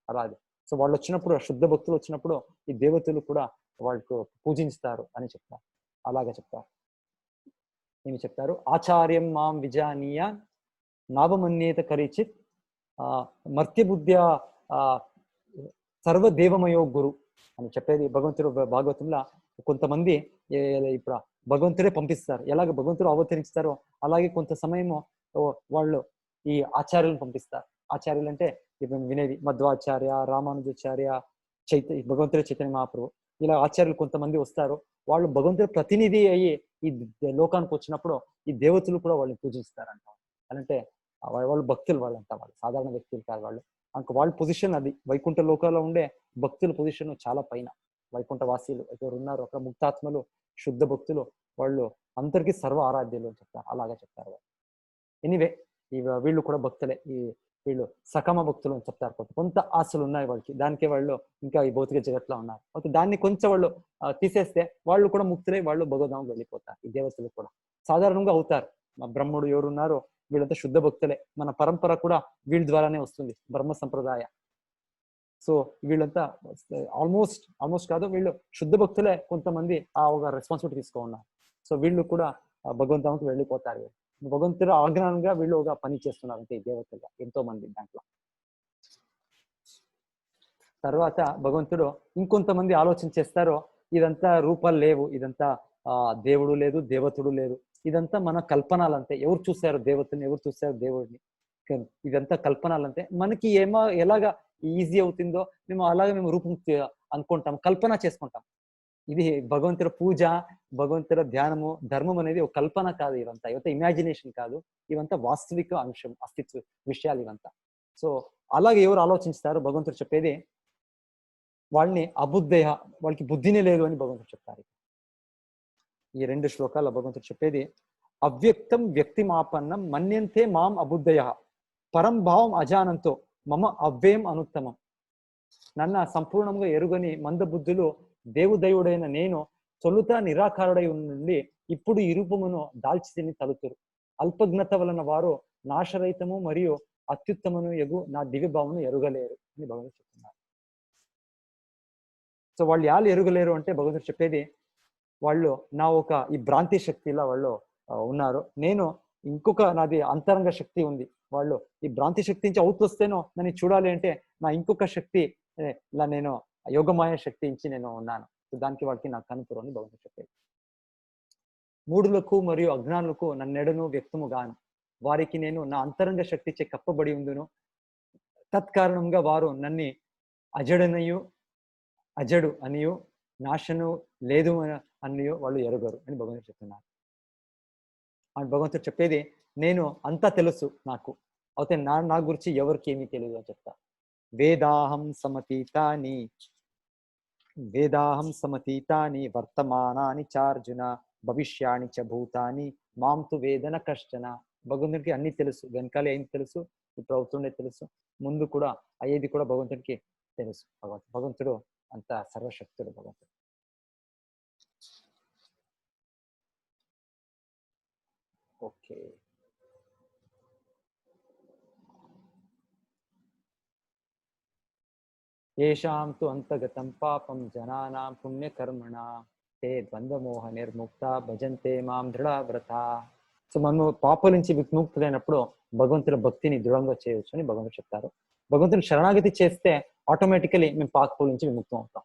అలాగే సో వాళ్ళు వచ్చినప్పుడు, శుద్ధ భక్తులు వచ్చినప్పుడు ఈ దేవతలు కూడా వాళ్ళకు పూజిస్తారు అని చెప్తారు. అలాగే చెప్తారు. ఏమి చెప్తారు, ఆచార్యం మాం విజానీయ నావమన్యేత కరిచిత్ మర్త్య బుద్ధ్య సర్వదేవమయో గురు అని చెప్పేది భగవంతుడు భాగవతంలో. కొంతమంది ఇప్పుడు భగవంతుడే పంపిస్తారు. ఎలాగ భగవంతుడు అవతరిస్తారో అలాగే కొంత సమయము వాళ్ళు ఈ ఆచార్యులను పంపిస్తారు. ఆచార్యులు అంటే ఇప్పుడు వినేది మధ్వాచార్య, రామానుజాచార్య, భగవంతుడే చైతన్య మహాప్రభు, ఇలా ఆచార్యులు కొంతమంది వస్తారు. వాళ్ళు భగవంతుడి ప్రతినిధి అయ్యి ఈ లోకానికి వచ్చినప్పుడు ఈ దేవతలు కూడా వాళ్ళని పూజిస్తారంట. అంటే వాళ్ళు భక్తులు, వాళ్ళంతా వాళ్ళు సాధారణ వ్యక్తులు కాదు వాళ్ళు. వాళ్ళ పొజిషన్ అది. వైకుంఠ లోకాల్లో ఉండే భక్తుల పొజిషన్ చాలా పైన. వైకుంఠ వాసీలు ఎవరు ఉన్నారో అక్కడ ముక్తాత్మలు, శుద్ధ భక్తులు, వాళ్ళు అందరికీ సర్వ ఆరాధ్యులు అని చెప్తారు. అలాగా చెప్తారు వాళ్ళు. ఎనీవే వీళ్ళు కూడా భక్తులే. వీళ్ళు సకామ భక్తులు అని చెప్తారు. కొంత ఆశలు ఉన్నాయి వాళ్ళకి, దానికే వాళ్ళు ఇంకా ఈ భౌతిక జగత్లో ఉన్నారు. ఓకే, దాన్ని కొంచెం వాళ్ళు తీసేస్తే వాళ్ళు కూడా ముక్తులై వాళ్ళు భగవద్ధామకు వెళ్ళిపోతారు. ఈ దేవతలు కూడా సాధారణంగా అవుతారు. బ్రహ్ముడు ఎవరున్నారో వీళ్ళంతా శుద్ధ భక్తులే. మన పరంపర కూడా వీళ్ళ ద్వారానే వస్తుంది, బ్రహ్మ సంప్రదాయ. సో వీళ్ళంతా ఆల్మోస్ట్ కాదు, వీళ్ళు శుద్ధ భక్తులే. కొంతమంది ఒక రెస్పాన్సిబిలిటీ తీసుకున్నారు. సో వీళ్ళు కూడా భగవంతానికి వెళ్ళిపోతారు. భగవంతుడు ఆజ్ఞానంగా వీళ్ళు ఒక పని చేస్తున్నారు అంటే ఈ దేవతలుగా ఎంతో మంది దాంట్లో. తర్వాత భగవంతుడు ఇంకొంతమంది ఆలోచన చేస్తారో ఇదంతా రూపాలు లేవు, ఇదంతా దేవుడు లేదు, దేవతడు లేదు, ఇదంతా మన కల్పనాలంతే. ఎవరు చూశారు దేవతని, ఎవరు చూశారు దేవుడిని? ఇదంతా కల్పనాలంతే. మనకి ఎలాగా ఈజీ అవుతుందో మేము అలాగే మేము రూపం అనుకుంటాం, కల్పన చేసుకుంటాం. ఇది భగవంతుడి పూజ, భగవంతుడి ధ్యానము, ధర్మం అనేది ఒక కల్పన కాదు. ఇవంతా ఇమాజినేషన్ కాదు, ఇవంతా వాస్తవిక అంశం, అస్తిత్వ విషయాలు ఇవంతా. సో అలాగే ఎవరు ఆలోచిస్తారు, భగవంతుడు చెప్పేది వాళ్ళని అబుద్ధయ, వాళ్ళకి బుద్ధినే లేదు అని భగవంతుడు చెప్తారు. ఈ 2 శ్లోకాల్లో భగవంతుడు చెప్పేది అవ్యక్తం వ్యక్తిమాపన్నం మన్యంతే మాం అబుద్ధయ పరం భావం అజానంతో మమ అవ్యయం అనుత్తమం. నన్న సంపూర్ణంగా ఎరుగని మందబుద్ధులు దేవుదయుడైన నేను తొలుత నిరాకారుడై నుండి ఇప్పుడు ఈ రూపమును దాల్చితిని తలుతురు. అల్పజ్ఞత వలన వారు నాశరహితము మరియు అత్యుత్తమను ఎగు నా దివ్యభావమును ఎరుగలేరు అని భగవంతుడు చెప్తున్నారు. సో వాళ్ళు ఎరుగలేరు అంటే భగవంతుడు చెప్పేది వాళ్ళు ఈ భ్రాంతి శక్తిలా వాళ్ళు ఉన్నారు. నేను ఇంకొక నాది అంతరంగ శక్తి ఉంది. వాళ్ళు ఈ భ్రాంతి శక్తి నుంచి అవుతూ వస్తేనో నన్ను చూడాలి అంటే నా ఇంకొక శక్తి ఇలా నేను యోగమాయ శక్తి నుంచి నేను ఉన్నాను. దానికి వాళ్ళకి నాకు కనుపురు అని భగవంతుడు చెప్పేది. మూఢులకు మరియు అజ్ఞానులకు నన్నెడను వ్యక్తము గాను వారికి నేను నా అంతరంగ శక్తి చే కప్పబడి ఉందును. తత్కారణంగా వారు నన్ను అజడు అనియు నాశను లేదు అనియో వాళ్ళు ఎరుగరు అని భగవంతుడు చెప్తున్నారు. అని భగవంతుడు చెప్పేది నేను అంతా తెలుసు నాకు, అయితే నా గురించి ఎవరికి ఏమీ తెలియదు అని చెప్తా. వేదాహం సమతీతాని వర్తమానాని చార్జున భవిష్యాని చ భూతాని మాం తు వేదన కష్టన. భగవంతుడికి అన్ని తెలుసు, వెనకాలే ఏం తెలుసు, ఇప్పుడు అవుతుండే తెలుసు, ముందు కూడా అయ్యేది కూడా భగవంతుడికి తెలుసు. భగవంతుడు అంత సర్వశక్తుడు భగవంతుడు. ఓకే, ఏషాం తు అంతగతం పాపం జనానాం పుణ్యకర్మణాం తే ద్వంద్వమోహ నిర్ముక్త భజంతే మాం దృఢవ్రత. సో మనము పాపల నుంచి విముక్తులైనప్పుడు భగవంతుల భక్తిని దృఢంగా చేయొచ్చు అని భగవంతుడు చెప్తారు. భగవంతుని శరణాగతి చేస్తే ఆటోమేటికలీ మేము పాపల నుంచి విముక్తం అవుతాం.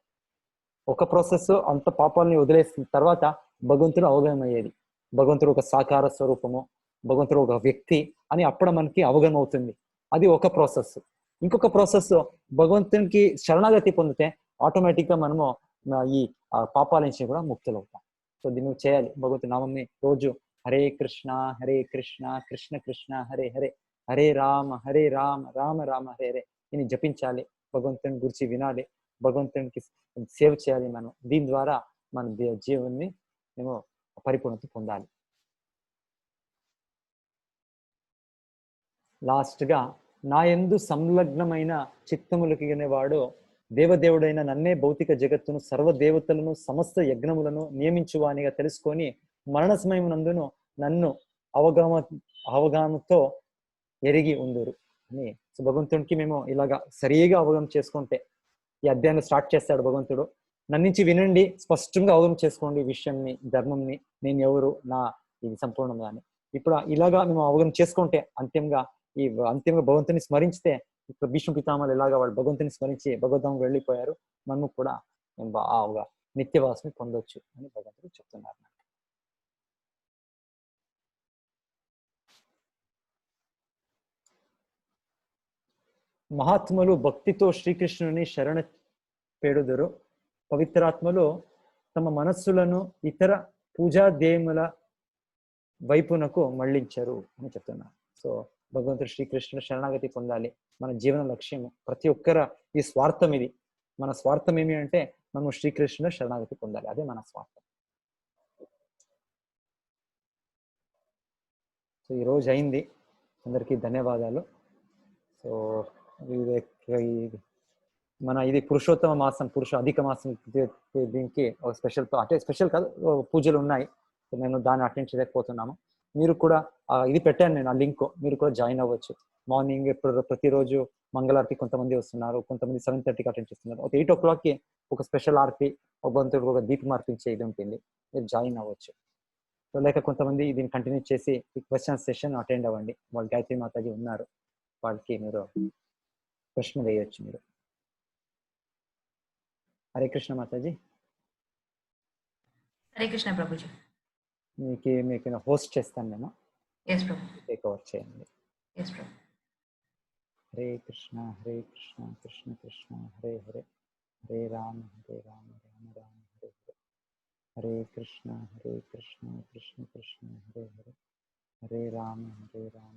ఒక ప్రాసెస్ అంత పాపాలని వదిలేసిన తర్వాత భగవంతుడు అవగాహన అయ్యేది. భగవంతుడు ఒక సాకార స్వరూపము, భగవంతుడు ఒక వ్యక్తి అని అప్పుడు మనకి అవగాహన అవుతుంది. అది ఒక ప్రాసెస్. ఇంకొక ప్రాసెస్ భగవంతునికి శరణాగతి పొందితే ఆటోమేటిక్గా మనము ఈ పాపాల నుంచి కూడా ముక్తులు అవుతాం. సో దీన్ని చేయాలి. భగవంతుని నామంని రోజు హరే కృష్ణ కృష్ణ కృష్ణ హరే హరే, హరే రామ రామ రామ హరే హరే దీన్ని జపించాలి. భగవంతుని గురించి వినాలి, భగవంతునికి సేవ చేయాలి. మనం దీని ద్వారా మన జీవన్ని మేము పరిపూర్ణత పొందాలి. లాస్ట్గా నా యందు సంలగ్నమైన చిత్తములకిన వాడు దేవదేవుడైన నన్నే భౌతిక జగత్తును సర్వదేవతలను సమస్త యజ్ఞములను నియమించువానిగా తెలుసుకొని మరణ సమయం నందును నన్ను అవగాహనతో ఎరిగి ఉందరు అని. సో భగవంతునికి మేము ఇలాగా సరిగా అవగాహన చేసుకుంటే ఈ అధ్యాయాన్ని స్టార్ట్ చేస్తాడు భగవంతుడు. నన్నించి వినండి, స్పష్టంగా అవగాహన చేసుకోండి విషయంని, ధర్మంని, నేను ఎవరు, నా ఇది సంపూర్ణంగా అని. ఇప్పుడు ఇలాగా మేము అవగాహన చేసుకుంటే అంతిమంగా భగవంతుని స్మరించితే, ఇప్పుడు భీష్మ పితామహులు ఎలాగా వాళ్ళు భగవంతుని స్మరించి భగవద్ధామకు వెళ్ళిపోయారు, మనము కూడా నిత్యవాసుని పొందొచ్చు అని భగవంతుడు చెప్తున్నారు. మహాత్ములు భక్తితో శ్రీకృష్ణుని శరణ పేడుదరు, పవిత్రాత్మలు తమ మనస్సులను ఇతర పూజాదేముల వైపునకు మళ్లించరు అని చెప్తున్నారు. సో భగవంతుడు శ్రీకృష్ణుడు శరణాగతి పొందాలి. మన జీవన లక్ష్యము ప్రతి ఒక్కర ఈ స్వార్థం ఇది. మన స్వార్థం ఏమి అంటే మనం శ్రీకృష్ణుడు శరణాగతి పొందాలి. అదే మన స్వార్థం. సో ఈ రోజు అయింది. అందరికీ ధన్యవాదాలు. సో మన ఇది పురుషోత్తమ మాసం, అధిక మాసం దీనికి ఒక స్పెషల్ అంటే స్పెషల్ కాదు, పూజలు ఉన్నాయి. సో మేము దాన్ని అటెండ్ చేయలేకపోతున్నాము. మీరు కూడా ఇది పెట్టాను నేను, ఆ లింక్, మీరు కూడా జాయిన్ అవ్వచ్చు. మార్నింగ్ ఎప్పుడు ప్రతిరోజు మంగళారతి కొంతమంది వస్తున్నారు, కొంతమంది 7:30కి అటెండ్ చేస్తున్నారు. ఒక 8 o'clockకి ఒక స్పెషల్ ఆర్తి, ఒక బంతుడు ఒక దీపం అర్పించే ఇది ఉంటుంది. మీరు జాయిన్ అవ్వచ్చు. సో లేక కొంతమంది దీన్ని కంటిన్యూ చేసి ఈ క్వశ్చన్ సెషన్ అటెండ్ అవ్వండి. వాళ్ళు గాయత్రి మాతాజీ ఉన్నారు, వాళ్ళకి మీరు ప్రశ్న వేయొచ్చు మీరు. హరే కృష్ణ మాతాజీ. హరే కృష్ణ ప్రభుజీ. మీకు హోస్ట్ చేస్తాను నేను. ఎస్ ప్రభు. టేక్ ఓవర్ చేయండి. ఎస్ ప్రభు. హరే కృష్ణ కృష్ణ కృష్ణ హరే హరే, హరే రామ రామ రామ హరే హరే, హరే కృష్ణ కృష్ణ కృష్ణ కృష్ణ హరే హరే, హరే రామ రామ